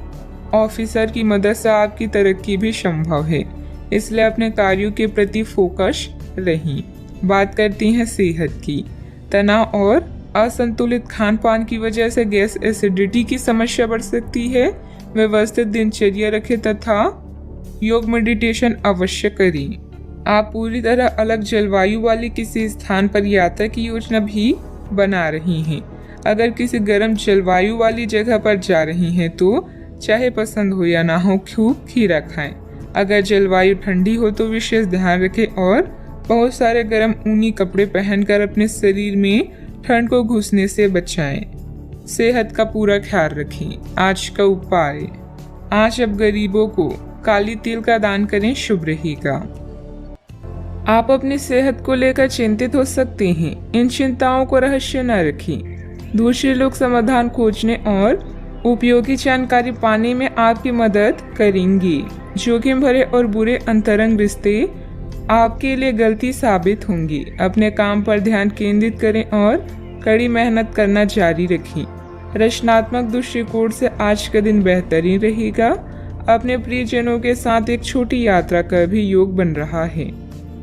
ऑफिसर की मदद से आपकी तरक्की भी संभव है, इसलिए अपने कार्यों के प्रति फोकस रहें। बात करते हैं सेहत की। तनाव और असंतुलित खान पान की वजह से गैस एसिडिटी की समस्या बढ़ सकती है। व्यवस्थित दिनचर्या रखें तथा योग मेडिटेशन अवश्य करें। आप पूरी तरह अलग जलवायु वाले किसी स्थान पर यात्रा की योजना भी बना रही हैं। अगर किसी गर्म जलवायु वाली जगह पर जा रही हैं तो चाहे पसंद हो या ना हो खूब खीरा खाएं। अगर जलवायु ठंडी हो तो विशेष ध्यान रखें और बहुत सारे गर्म ऊनी कपड़े पहनकर अपने शरीर में ठंड को घुसने से बचाएं। सेहत का पूरा ख्याल रखें। आज का उपाय, आज अब गरीबों को काली तिल का दान करें, शुभ रहेगा। आप अपनी सेहत को लेकर चिंतित हो सकते हैं। इन चिंताओं को रहस्य न रखें। दूसरे लोग समाधान खोजने और उपयोगी जानकारी पाने में आपकी मदद करेंगे। जोखिम भरे और बुरे अंतरंग रिश्ते आपके लिए गलती साबित होंगी। अपने काम पर ध्यान केंद्रित करें और कड़ी मेहनत करना जारी रखें। रचनात्मक दृष्टिकोण से आज का दिन बेहतरीन रहेगा। अपने प्रियजनों के साथ एक छोटी यात्रा का भी योग बन रहा है।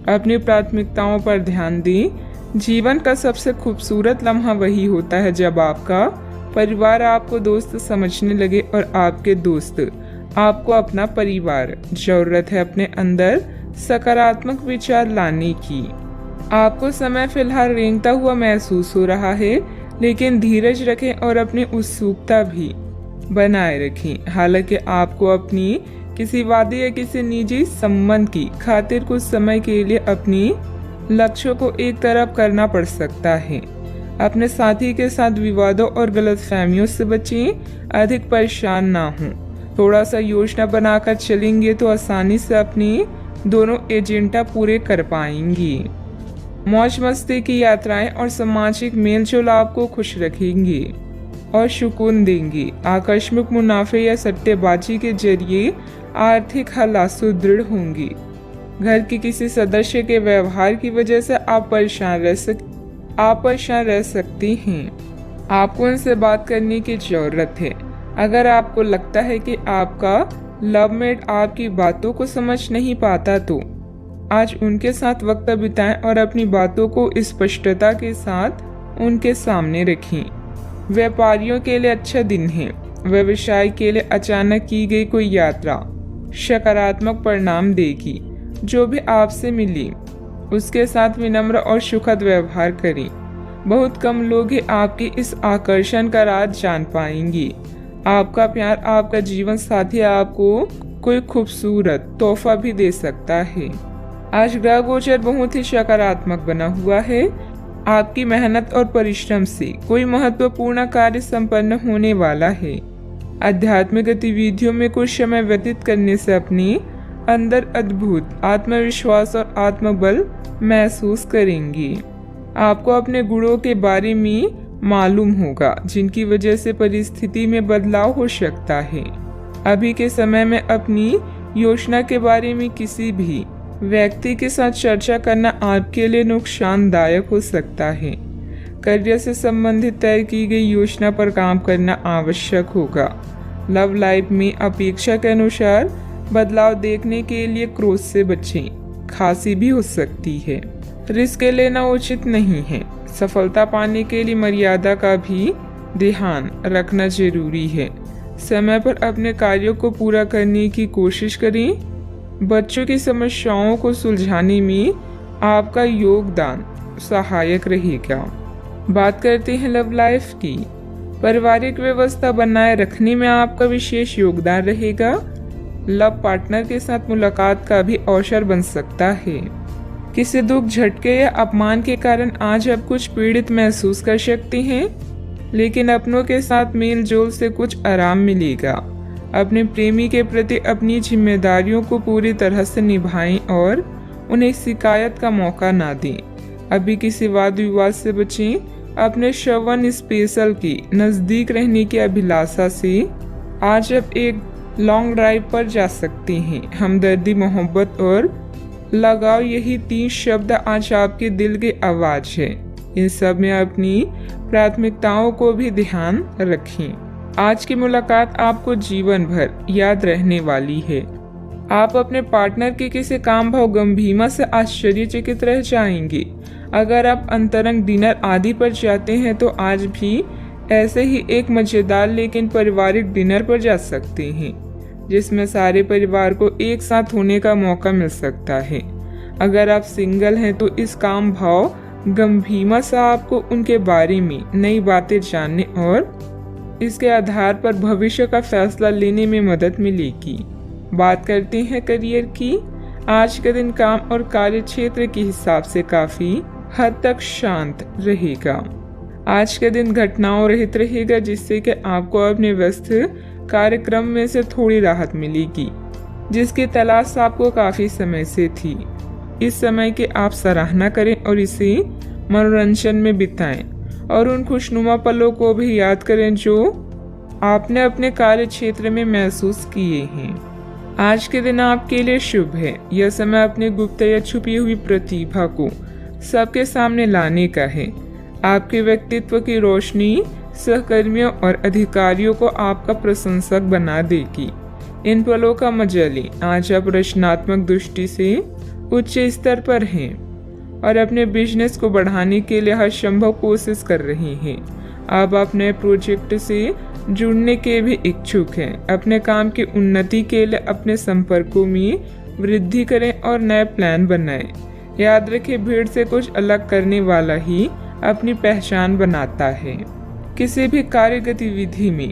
अपनी प्राथमिकताओं पर ध्यान दें। जीवन का सबसे खूबसूरत लम्हा वही होता है जब आपका परिवार आपको दोस्त समझने लगे और आपके दोस्त आपको अपना परिवार। जरूरत है अपने अंदर सकारात्मक विचार लाने की। आपको समय फिलहाल रेंगता हुआ महसूस हो रहा है, लेकिन धीरज रखें और अपनी उत्सुकता भी बनाए रखें। हालांकि आपको अपनी किसी वादे या किसी निजी संबंध की खातिर कुछ समय के लिए अपनी लक्ष्यों को एक तरफ करना पड़ सकता है। अपने साथी के साथ विवादों और गलतफहमियों से बचें। अधिक परेशान ना हों। थोड़ा सा योजना बनाकर चलेंगे तो आसानी से अपनी दोनों एजेंडा पूरे कर पाएंगे। मौज मस्ती की यात्राएं और सामाजिक मेलजोल आपको खुश रखेंगे और सुकून देंगे। आकस्मिक मुनाफे या सट्टेबाजी के जरिए आर्थिक हालात सुदृढ़ होंगे। घर के किसी सदस्य के व्यवहार की वजह से आप परेशान रह सकती हैं। आपको उनसे बात करने की जरूरत है। अगर आपको लगता है कि आपका लवमेट आपकी बातों को समझ नहीं पाता तो आज उनके साथ वक्त बिताएं और अपनी बातों को स्पष्टता के साथ उनके सामने रखें। व्यापारियों के लिए अच्छा दिन है। व्यवसाय के लिए अचानक की गई कोई यात्रा सकारात्मक परिणाम देगी। जो भी आपसे मिली उसके साथ विनम्र और सुखद व्यवहार करें। बहुत कम लोग ही आपके इस आकर्षण का राज जान पाएंगे। आपका प्यार, आपका जीवन साथी आपको कोई खूबसूरत तोहफा भी दे सकता है। आज ग्रह गोचर बहुत ही सकारात्मक बना हुआ है। आपकी मेहनत और परिश्रम से कोई महत्वपूर्ण कार्य संपन्न होने वाला है। आध्यात्मिक गतिविधियों में कुछ समय व्यतीत करने से अपने अंदर अद्भुत आत्मविश्वास और आत्मबल महसूस करेंगे। आपको अपने गुणों के बारे में मालूम होगा जिनकी वजह से परिस्थिति में बदलाव हो सकता है। अभी के समय में अपनी योजना के बारे में किसी भी व्यक्ति के साथ चर्चा करना आपके लिए नुकसानदायक हो सकता है। करियर से संबंधित तय की गई योजना पर काम करना आवश्यक होगा। लव लाइफ में अपेक्षा के अनुसार बदलाव देखने के लिए क्रोध से बचें। खांसी भी हो सकती है। रिस्क लेना उचित नहीं है। सफलता पाने के लिए मर्यादा का भी ध्यान रखना जरूरी है। समय पर अपने कार्यों को पूरा करने की कोशिश करें। बच्चों की समस्याओं को सुलझाने में आपका योगदान सहायक रहेगा। बात करते हैं लव लाइफ की। पारिवारिक व्यवस्था बनाए रखने में आपका विशेष योगदान रहेगा। लव पार्टनर के साथ मुलाकात का भी अवसर बन सकता है। किसी दुख, झटके या अपमान के कारण आज आप कुछ पीड़ित महसूस कर सकते हैं, लेकिन अपनों के साथ मेल जोल से कुछ आराम मिलेगा। अपने प्रेमी के प्रति अपनी जिम्मेदारियों को पूरी तरह से निभाएं और उन्हें शिकायत का मौका ना दें। अभी किसी वाद विवाद से बचें। अपने श्रवण स्पेशल की नज़दीक रहने की अभिलाषा से आज आप एक लॉन्ग ड्राइव पर जा सकते हैं। हमदर्दी, मोहब्बत और लगाव, यही 3 शब्द आज आपके दिल की आवाज़ है। इन सब में अपनी प्राथमिकताओं को भी ध्यान रखें। आज की मुलाकात आपको जीवन भर याद रहने वाली है। आप अपने पार्टनर के किसी काम भाव गंभीरता से आश्चर्यचकित रह जाएंगे। अगर आप अंतरंग डिनर आदि पर जाते हैं तो आज भी ऐसे ही एक मजेदार लेकिन पारिवारिक डिनर पर जा सकते हैं, जिसमें सारे परिवार को एक साथ होने का मौका मिल सकता है। अगर आप सिंगल हैं तो इस काम भाव गंभीरता से आपको उनके बारे में नई बातें जानने और इसके आधार पर भविष्य का फैसला लेने में मदद मिलेगी। बात करते हैं करियर की। आज का दिन काम और कार्य क्षेत्र के हिसाब से काफी हद तक शांत रहेगा। आज का दिन घटनाओं रहित रहेगा, जिससे कि आपको अपने व्यस्त कार्यक्रम में से थोड़ी राहत मिलेगी, जिसकी तलाश आपको काफी समय से थी। इस समय की आप सराहना करें और इसे मनोरंजन में बिताएं और उन खुशनुमा पलों को भी याद करें जो आपने अपने कार्य क्षेत्र में महसूस किए हैं। आज के दिन आपके लिए शुभ है। यह समय अपने गुप्त या छुपी हुई प्रतिभा को सबके सामने लाने का है। आपके व्यक्तित्व की रोशनी सहकर्मियों और अधिकारियों को आपका प्रशंसक बना देगी। इन पलों का मजा लें। आज आप रचनात्मक दृष्टि से उच्च स्तर पर हैं और अपने बिजनेस को बढ़ाने के लिए हर संभव कोशिश कर रहे हैं। आप अपने प्रोजेक्ट से जुड़ने के भी इच्छुक हैं। अपने काम की उन्नति के लिए अपने संपर्कों में वृद्धि करें और नए प्लान बनाएं। याद रखें, भीड़ से कुछ अलग करने वाला ही अपनी पहचान बनाता है। किसी भी कार्य गतिविधि में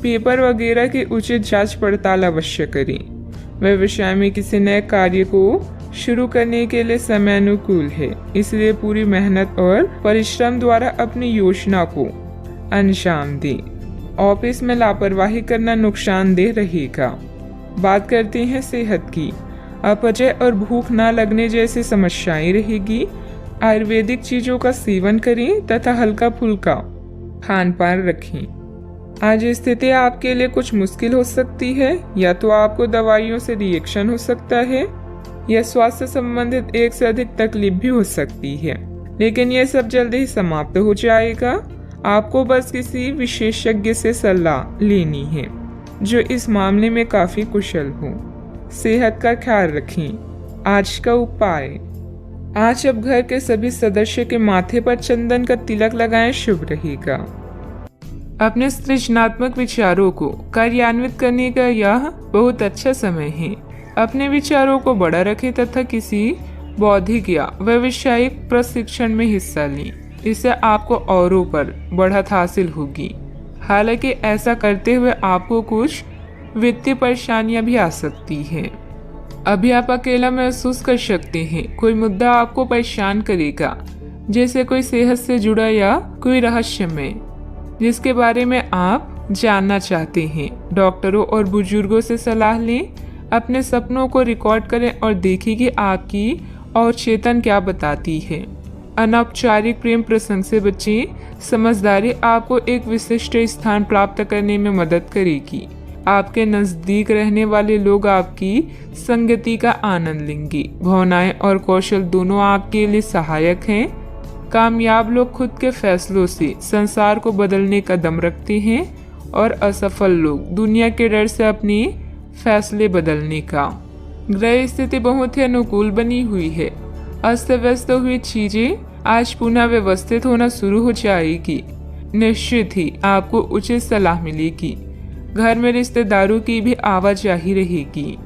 पेपर वगैरह की उचित जांच पड़ताल अवश्य करें। व्यवसाय में किसी नए कार्य को शुरू करने के लिए समय अनुकूल है, इसलिए पूरी मेहनत और परिश्रम द्वारा अपनी योजना को अंजाम दें। ऑफिस में लापरवाही करना नुकसानदेह रहेगा। बात करते हैं सेहत की। अपचय और भूख ना लगने जैसी समस्याएं रहेगी। आयुर्वेदिक चीजों का सेवन करें तथा हल्का फुल्का खान पान रखें। आज स्थिति आपके लिए कुछ मुश्किल हो सकती है, या तो आपको दवाइयों से रिएक्शन हो सकता है या स्वास्थ्य संबंधित एक से अधिक तकलीफ भी हो सकती है, लेकिन यह सब जल्दी ही समाप्त हो जाएगा। आपको बस किसी विशेषज्ञ से सलाह लेनी है जो इस मामले में काफी कुशल हो। सेहत का ख्याल रखें। आज का उपाय, आज अब घर के सभी सदस्य के माथे पर चंदन का तिलक लगाएं, शुभ रहेगा। अपने सृजनात्मक विचारों को कार्यान्वित करने का यह बहुत अच्छा समय है। अपने विचारों को बड़ा रखें तथा किसी बौद्धिक या व्यावसायिक प्रशिक्षण में हिस्सा लें। इससे आपको औरों पर बढ़त हासिल होगी। हालांकि ऐसा करते हुए आपको कुछ वित्तीय परेशानियां भी आ सकती हैं। अभी आप अकेला महसूस कर सकते हैं। कोई मुद्दा आपको परेशान करेगा, जैसे कोई सेहत से जुड़ा या कोई रहस्यमय जिसके बारे में आप जानना चाहते हैं। डॉक्टरों और बुजुर्गों से सलाह लें। अपने सपनों को रिकॉर्ड करें और देखें कि आपकी अवचेतन क्या बताती है। अनौपचारिक प्रेम प्रसंग से बचें। समझदारी आपको एक विशिष्ट स्थान प्राप्त करने में मदद करेगी। आपके नजदीक रहने वाले लोग आपकी संगति का आनंद लेंगे। भावनाएं और कौशल दोनों आपके लिए सहायक हैं। कामयाब लोग खुद के फैसलों से संसार को बदलने का दम रखते हैं और असफल लोग दुनिया के डर से अपने फैसले बदलने का। ग्रह स्थिति बहुत ही अनुकूल बनी हुई है। अस्त व्यस्त हुई चीजें आज पुनः व्यवस्थित होना शुरू हो जाएगी। निश्चित ही आपको उचित सलाह मिलेगी। घर में रिश्तेदारों की भी आवाजाही रहेगी।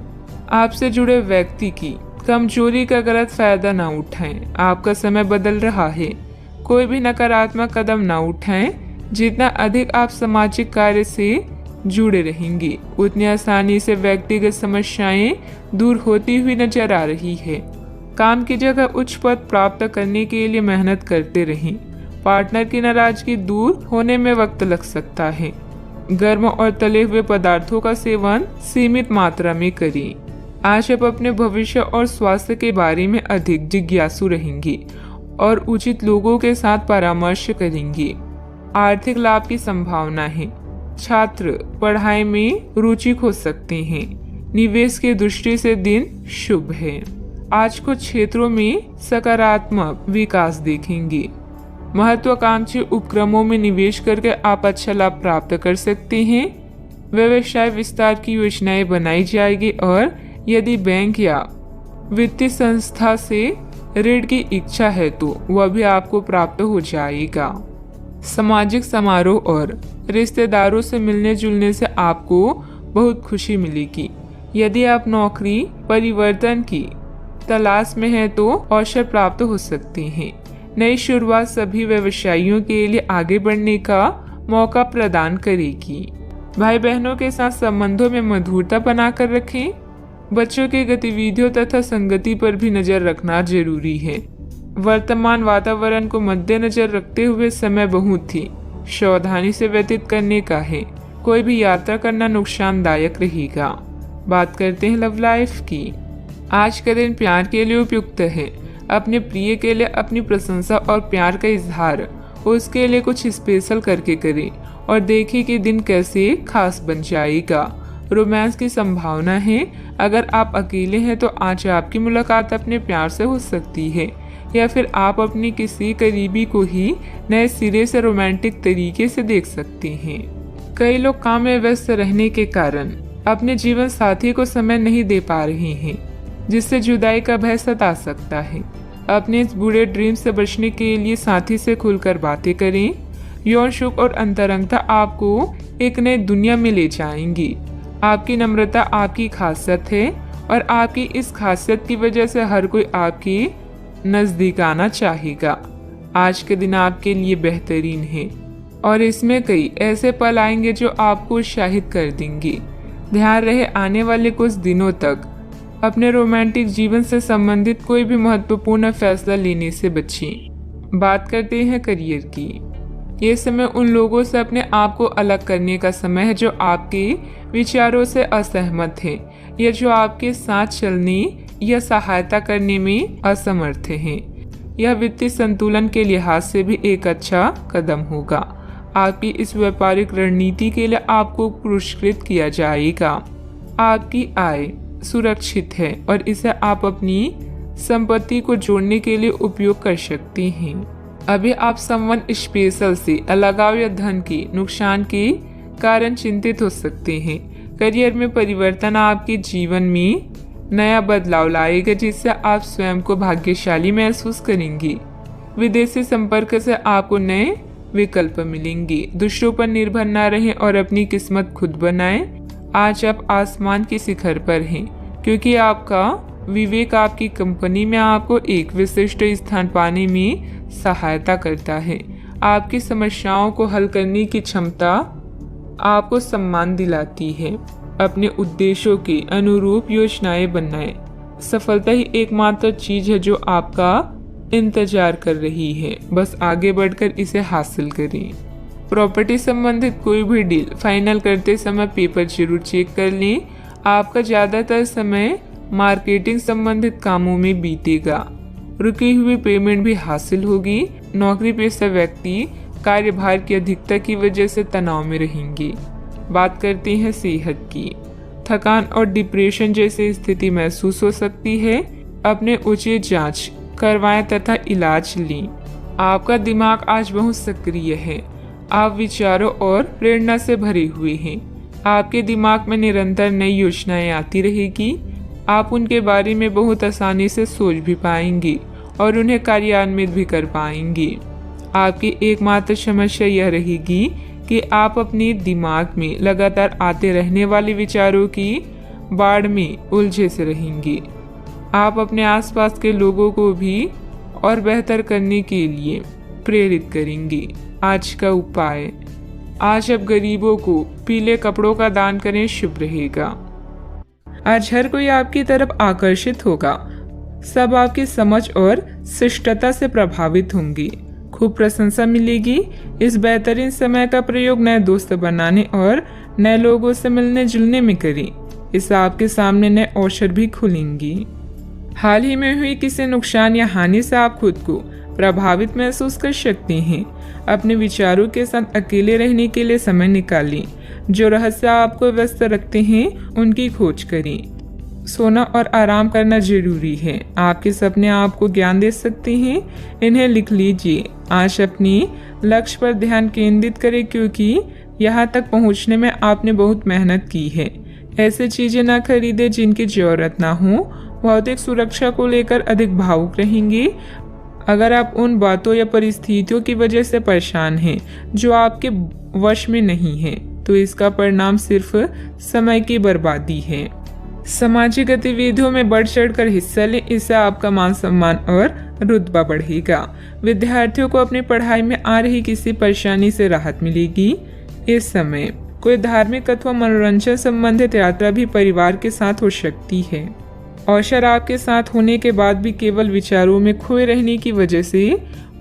आपसे जुड़े व्यक्ति की कमजोरी का गलत फायदा न उठाएं। आपका समय बदल रहा है। कोई भी नकारात्मक कदम न उठाएं। जितना अधिक आप सामाजिक कार्य से जुड़े रहेंगे, उतनी आसानी से व्यक्तिगत समस्याएं दूर होती हुई नजर आ रही है। काम की जगह उच्च पद प्राप्त करने के लिए मेहनत करते रहें। पार्टनर की नाराजगी दूर होने में वक्त लग सकता है। गर्म और तले हुए पदार्थों का सेवन सीमित मात्रा में करें। आज आप अपने भविष्य और स्वास्थ्य के बारे में अधिक जिज्ञासु रहेंगे और उचित लोगों के साथ परामर्श करेंगे। आर्थिक लाभ की संभावना है। छात्र पढ़ाई में रुचि खो सकते हैं। निवेश की दृष्टि से दिन शुभ है। आज कुछ क्षेत्रों में सकारात्मक विकास देखेंगे। महत्वाकांक्षी उपक्रमों में निवेश करके आप अच्छा लाभ प्राप्त कर सकते हैं। व्यवसाय विस्तार की योजनाएं बनाई जाएगी और यदि बैंक या वित्तीय संस्था से ऋण की इच्छा है तो वह भी आपको प्राप्त हो जाएगा। सामाजिक समारोह और रिश्तेदारों से मिलने जुलने से आपको बहुत खुशी मिलेगी। यदि आप नौकरी परिवर्तन की तलाश में हैं तो अवसर प्राप्त हो सकते हैं। नई शुरुआत सभी व्यवसायियों के लिए आगे बढ़ने का मौका प्रदान करेगी। भाई बहनों के साथ संबंधों में मधुरता बनाकर रखें। बच्चों की गतिविधियों तथा संगति पर भी नजर रखना जरूरी है। वर्तमान वातावरण को मद्देनजर रखते हुए समय बहुत ही सावधानी से व्यतीत करने का है। कोई भी यात्रा करना नुकसानदायक रहेगा। बात करते हैं लव लाइफ की। आज का दिन प्यार के लिए उपयुक्त है। अपने प्रिय के लिए अपनी प्रशंसा और प्यार का इजहार उसके लिए कुछ स्पेशल करके करें और देखिए कि दिन कैसे खास बन जाएगा। रोमांस की संभावना है। अगर आप अकेले हैं तो आज आपकी मुलाकात अपने प्यार से हो सकती है या फिर आप अपनी किसी करीबी को ही नए सिरे से रोमांटिक तरीके से देख सकते हैं। कई लोग काम में व्यस्त रहने के कारण अपने जीवन साथी को समय नहीं दे पा रहे हैं, जिससे जुदाई का भय सता सकता है। अपने इस बुरे ड्रीम से बचने के लिए साथी से खुलकर बातें करें। यौन सुख और अंतरंगता आपको एक नई दुनिया में ले जाएंगी। आपकी नम्रता आपकी खासियत है और आपकी इस खासियत की वजह से हर कोई आपके नजदीक आना चाहेगा। आज के दिन आपके लिए बेहतरीन है और इसमें कई ऐसे पल आएंगे जो आपको उत्साहित कर देंगे। ध्यान रहे आने वाले कुछ दिनों तक अपने रोमांटिक जीवन से संबंधित कोई भी महत्वपूर्ण फैसला लेने से बचें। बात करते हैं करियर की। ये समय उन लोगों से अपने आप को अलग करने का समय है जो आपके विचारों से असहमत हैं या जो आपके साथ चलने या सहायता करने में असमर्थ हैं। यह वित्तीय संतुलन के लिहाज से भी एक अच्छा कदम होगा। आपकी इस व्यापारिक रणनीति के लिए आपको पुरस्कृत किया जाएगा। आपकी आय सुरक्षित है और इसे आप अपनी संपत्ति को जोड़ने के लिए उपयोग कर सकते हैं। अभी आप समवन स्पेशल से अलगाव या धन के नुकसान के कारण चिंतित हो सकते हैं। करियर में परिवर्तन आपके जीवन में नया बदलाव लाएगा, जिससे आप स्वयं को भाग्यशाली महसूस करेंगे। विदेशी संपर्क से आपको नए विकल्प मिलेंगे। दूसरों पर निर्भर न रहें और अपनी किस्मत खुद बनाएं। आज आप आसमान के शिखर पर हैं क्योंकि आपका विवेक आपकी कंपनी में आपको एक विशिष्ट स्थान पाने में सहायता करता है। आपकी समस्याओं को हल करने की क्षमता आपको सम्मान दिलाती है। अपने उद्देश्यों के अनुरूप योजनाएं बनाएं। सफलता ही एकमात्र चीज है जो आपका इंतजार कर रही है, बस आगे बढ़कर इसे हासिल करें। प्रॉपर्टी संबंधित कोई भी डील फाइनल करते समय पेपर जरूर चेक कर लें। आपका ज्यादातर समय मार्केटिंग संबंधित कामों में बीतेगा। रुकी हुई पेमेंट भी हासिल होगी। नौकरी पेशा व्यक्ति कार्यभार की अधिकता की वजह से तनाव में रहेंगे। बात करते हैं सेहत की। थकान और डिप्रेशन जैसी स्थिति महसूस हो सकती है। अपने उचित जांच करवाएं तथा इलाज लें। आपका दिमाग आज बहुत सक्रिय है। आप विचारों और प्रेरणा से भरे हुए हैं। आपके दिमाग में निरंतर नई योजनाएं आती रहेगी। आप उनके बारे में बहुत आसानी से सोच भी पाएंगी और उन्हें कार्यान्वित भी कर पाएंगी। आपकी एकमात्र समस्या यह रहेगी कि आप अपने दिमाग में लगातार आते रहने वाले विचारों की बाढ़ में उलझे से रहेंगी। आप अपने आसपास के लोगों को भी और बेहतर करने के लिए प्रेरित करेंगी। आज का उपाय, आज आप गरीबों को पीले कपड़ों का दान करें, शुभ रहेगा। आज हर कोई आपकी तरफ आकर्षित होगा। सब आपकी समझ और शिष्टता से प्रभावित होंगी। खूब प्रशंसा मिलेगी। इस बेहतरीन समय का प्रयोग नए दोस्त बनाने और नए लोगों से मिलने जुलने में करें। इससे आपके सामने नए अवसर भी खुलेंगी। हाल ही में हुई किसी नुकसान या हानि से आप खुद को प्रभावित महसूस कर सकते हैं। अपने विचारों के साथ अकेले रहने के लिए समय निकालें। जो रहस्य आपको व्यस्त रखते हैं उनकी खोज करें। सोना और आराम करना जरूरी है। आपके सपने आपको ज्ञान दे सकते हैं, इन्हें लिख लीजिए। आज अपनी लक्ष्य पर ध्यान केंद्रित करें क्योंकि यहाँ तक पहुँचने में आपने बहुत मेहनत की है। ऐसे चीजें ना खरीदें जिनकी जरूरत ना हो। भौतिक सुरक्षा को लेकर अधिक भावुक रहेंगे। अगर आप उन बातों या परिस्थितियों की वजह से परेशान हैं जो आपके वश में नहीं है, तो इसका परिणाम सिर्फ समय की बर्बादी है। सामाजिक गतिविधियों में बढ़ चढ़कर हिस्सा लें, इससे आपका मान सम्मान और रुतबा बढ़ेगा। विद्यार्थियों को अपनी पढ़ाई में आ रही किसी परेशानी से राहत मिलेगी। इस समय कोई धार्मिक अथवा मनोरंजन संबंधित यात्रा भी परिवार के साथ हो सकती है। अवसर आपके साथ होने के बाद भी केवल विचारों में खोए रहने की वजह से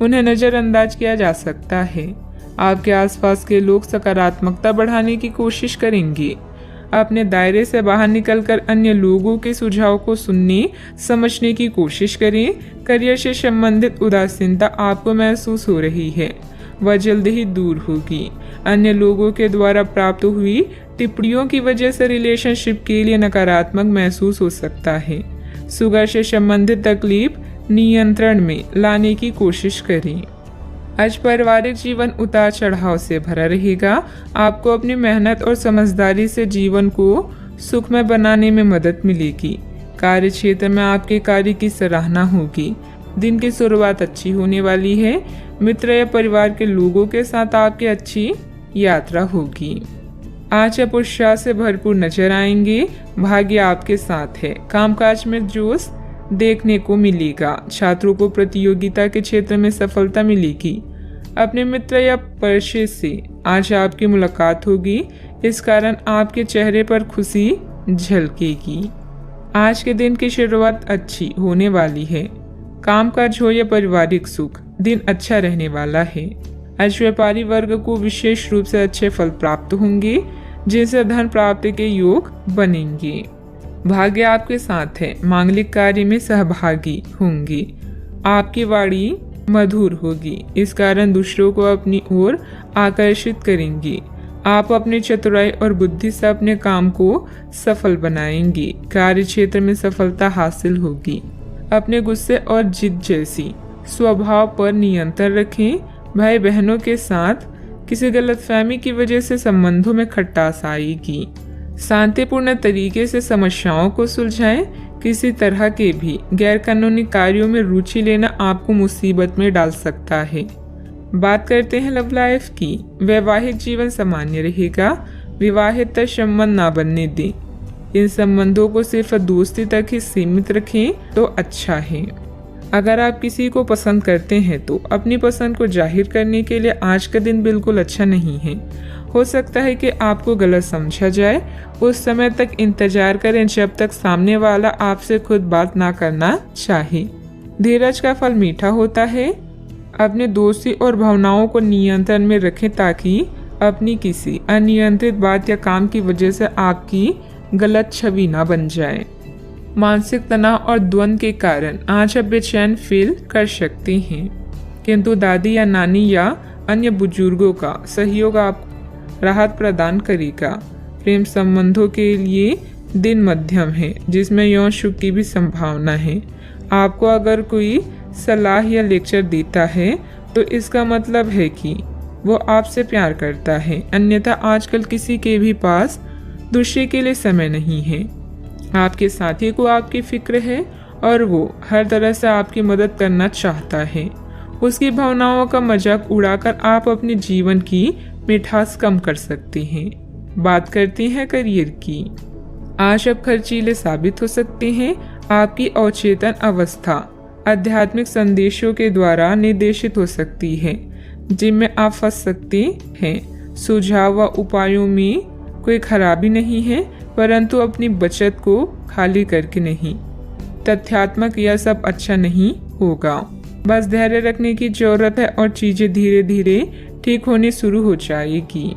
उन्हें नजरअंदाज किया जा सकता है। आपके आसपास के लोग सकारात्मकता बढ़ाने की कोशिश करेंगे। अपने दायरे से बाहर निकलकर अन्य लोगों के सुझाव को सुनने समझने की कोशिश करें। करियर से संबंधित उदासीनता आपको महसूस हो रही है, वह जल्द ही दूर होगी। अन्य लोगों के द्वारा प्राप्त हुई टिप्पणियों की वजह से रिलेशनशिप के लिए नकारात्मक महसूस हो सकता है। शुगर से संबंधित तकलीफ नियंत्रण में लाने की कोशिश करें। आज पारिवारिक जीवन उतार चढ़ाव से भरा रहेगा। आपको अपनी मेहनत और समझदारी से जीवन को सुखमय बनाने में मदद मिलेगी। कार्य क्षेत्र में आपके कार्य की सराहना होगी। दिन की शुरुआत अच्छी होने वाली है। मित्र या परिवार के लोगों के साथ आपकी अच्छी यात्रा होगी। आज आप उत्साह से भरपूर नजर आएंगे। भाग्य आपके साथ है। कामकाज में जोश देखने को मिलेगा। छात्रों को प्रतियोगिता के क्षेत्र में सफलता मिलेगी। अपने मित्र या परिचित से आज आपकी मुलाकात होगी। इस कारण आपके चेहरे पर खुशी झलकेगी। आज के दिन की शुरुआत अच्छी होने वाली है। कामकाज हो या पारिवारिक सुख, दिन अच्छा रहने वाला है। आज व्यापारी वर्ग को विशेष रूप से अच्छे फल प्राप्त होंगे, जिनसे धन प्राप्ति के योग बनेंगे। भाग्य आपके साथ है। मांगलिक कार्य में सहभागी होंगे। आपकी वाणी मधुर होगी। इस कारण दूसरों को अपनी ओर आकर्षित करेंगी। आप अपनी चतुराई और बुद्धि से अपने काम को सफल बनाएंगे। कार्य क्षेत्र में सफलता हासिल होगी। अपने गुस्से और जिद जैसी स्वभाव पर नियंत्रण रखें। भाई बहनों के साथ किसी गलतफहमी की वजह से संबंधों में खटास आएगी। शांतिपूर्ण तरीके से समस्याओं को सुलझाएं। किसी तरह के भी गैरकानूनी कार्यों में रुचि लेना आपको मुसीबत में डाल सकता है। बात करते हैं लव लाइफ की। वैवाहिक जीवन सामान्य रहेगा। विवाहित संबंध ना बनने दें। इन संबंधों को सिर्फ दोस्ती तक ही सीमित रखें तो अच्छा है। अगर आप किसी को पसंद करते हैं तो अपनी पसंद को जाहिर करने के लिए आज का दिन बिल्कुल अच्छा नहीं है। हो सकता है कि आपको गलत समझा जाए। उस समय तक इंतजार करें जब तक सामने वाला आपसे खुद बात ना करना चाहे। धीरज का फल मीठा होता है। अपने दोस्ती और भावनाओं को नियंत्रण में रखें ताकि अपनी किसी अनियंत्रित बात या काम की वजह से आपकी गलत छवि ना बन जाए। मानसिक तनाव और द्वंद्व के कारण आज आप बेचैन फील कर सकते हैं, किंतु दादी या नानी या अन्य बुजुर्गों का सहयोग आपको राहत प्रदान करेगा। प्रेम संबंधों के लिए दिन मध्यम है, जिसमें यौन सुख की भी संभावना है। आपको अगर कोई सलाह या लेक्चर देता है तो इसका मतलब है कि वो आपसे प्यार करता है, अन्यथा आजकल किसी के भी पास दूसरे के लिए समय नहीं है। आपके साथी को आपकी फिक्र है और वो हर तरह से आपकी मदद करना चाहता है। उसकी भावनाओं का मजाक उड़ाकर आप अपने जीवन की मिठास कम कर सकते हैं। बात करते हैं करियर की। आज आप खर्चीले साबित हो सकते हैं। आपकी अवचेतन अवस्था आध्यात्मिक संदेशों के द्वारा निर्देशित हो सकती है जिनमें आप फंस सकते हैं। सुझाव व उपायों में कोई खराबी नहीं है, परंतु अपनी बचत को खाली करके नहीं। तथ्यात्मक यह सब अच्छा नहीं होगा। बस धैर्य रखने की जरूरत है और चीजें धीरे धीरे ठीक होनी शुरू हो जाएगी।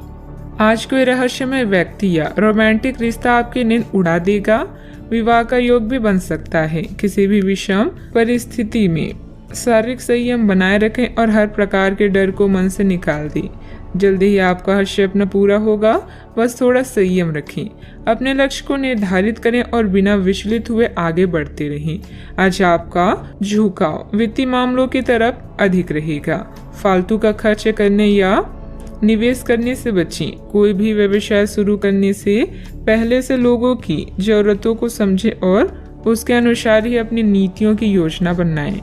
आज कोई रहस्यमय व्यक्ति या रोमांटिक रिश्ता आपकी नींद उड़ा देगा। विवाह का योग भी बन सकता है। किसी भी विषम परिस्थिति में शारीरिक संयम बनाए रखें और हर प्रकार के डर को मन से निकाल दें। जल्दी ही आपका हर स्वप्न पूरा होगा, बस थोड़ा संयम रखें। अपने लक्ष्य को निर्धारित करें और बिना विचलित हुए आगे बढ़ते रहें। आज आपका झुकाव वित्तीय मामलों की तरफ अधिक रहेगा। फालतू का खर्च करने या निवेश करने से बचें। कोई भी व्यवसाय शुरू करने से पहले से लोगों की जरूरतों को समझें और उसके अनुसार ही अपनी नीतियों की योजना बनाएं।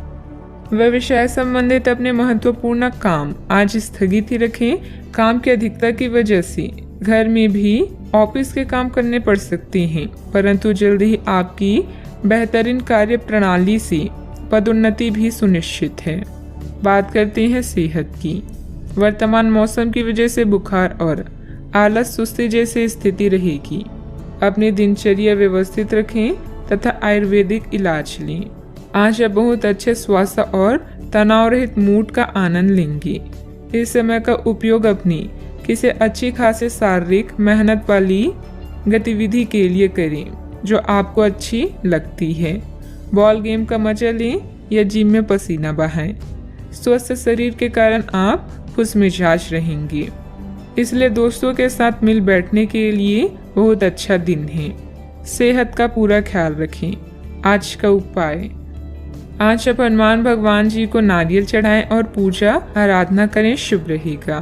व्यवसाय संबंधित अपने महत्वपूर्ण काम आज स्थगित ही रखें। काम की अधिकता की वजह से घर में भी ऑफिस के काम करने पड़ सकते हैं, परंतु जल्द ही आपकी बेहतरीन कार्य प्रणाली से पदोन्नति भी सुनिश्चित है। बात करते हैं सेहत की। वर्तमान मौसम की वजह से बुखार और आलस सुस्ती जैसी स्थिति रहेगी। अपनी दिनचर्या व्यवस्थित रखें तथा आयुर्वेदिक इलाज लें। आज आप बहुत अच्छे स्वास्थ्य और तनाव रहित मूड का आनंद लेंगे। इस समय का उपयोग अपनी किसी अच्छी खासी शारीरिक मेहनत वाली गतिविधि के लिए करें जो आपको अच्छी लगती है। बॉल गेम का मजा लें या जिम में पसीना बहाएं। स्वस्थ शरीर के कारण आप खुश मिजाज रहेंगे, इसलिए दोस्तों के साथ मिल बैठने के लिए बहुत अच्छा दिन है। सेहत का पूरा ख्याल रखें। आज का उपाय, आज आप हनुमान भगवान जी को नारियल चढ़ाएं और पूजा आराधना करें, शुभ रहेगा।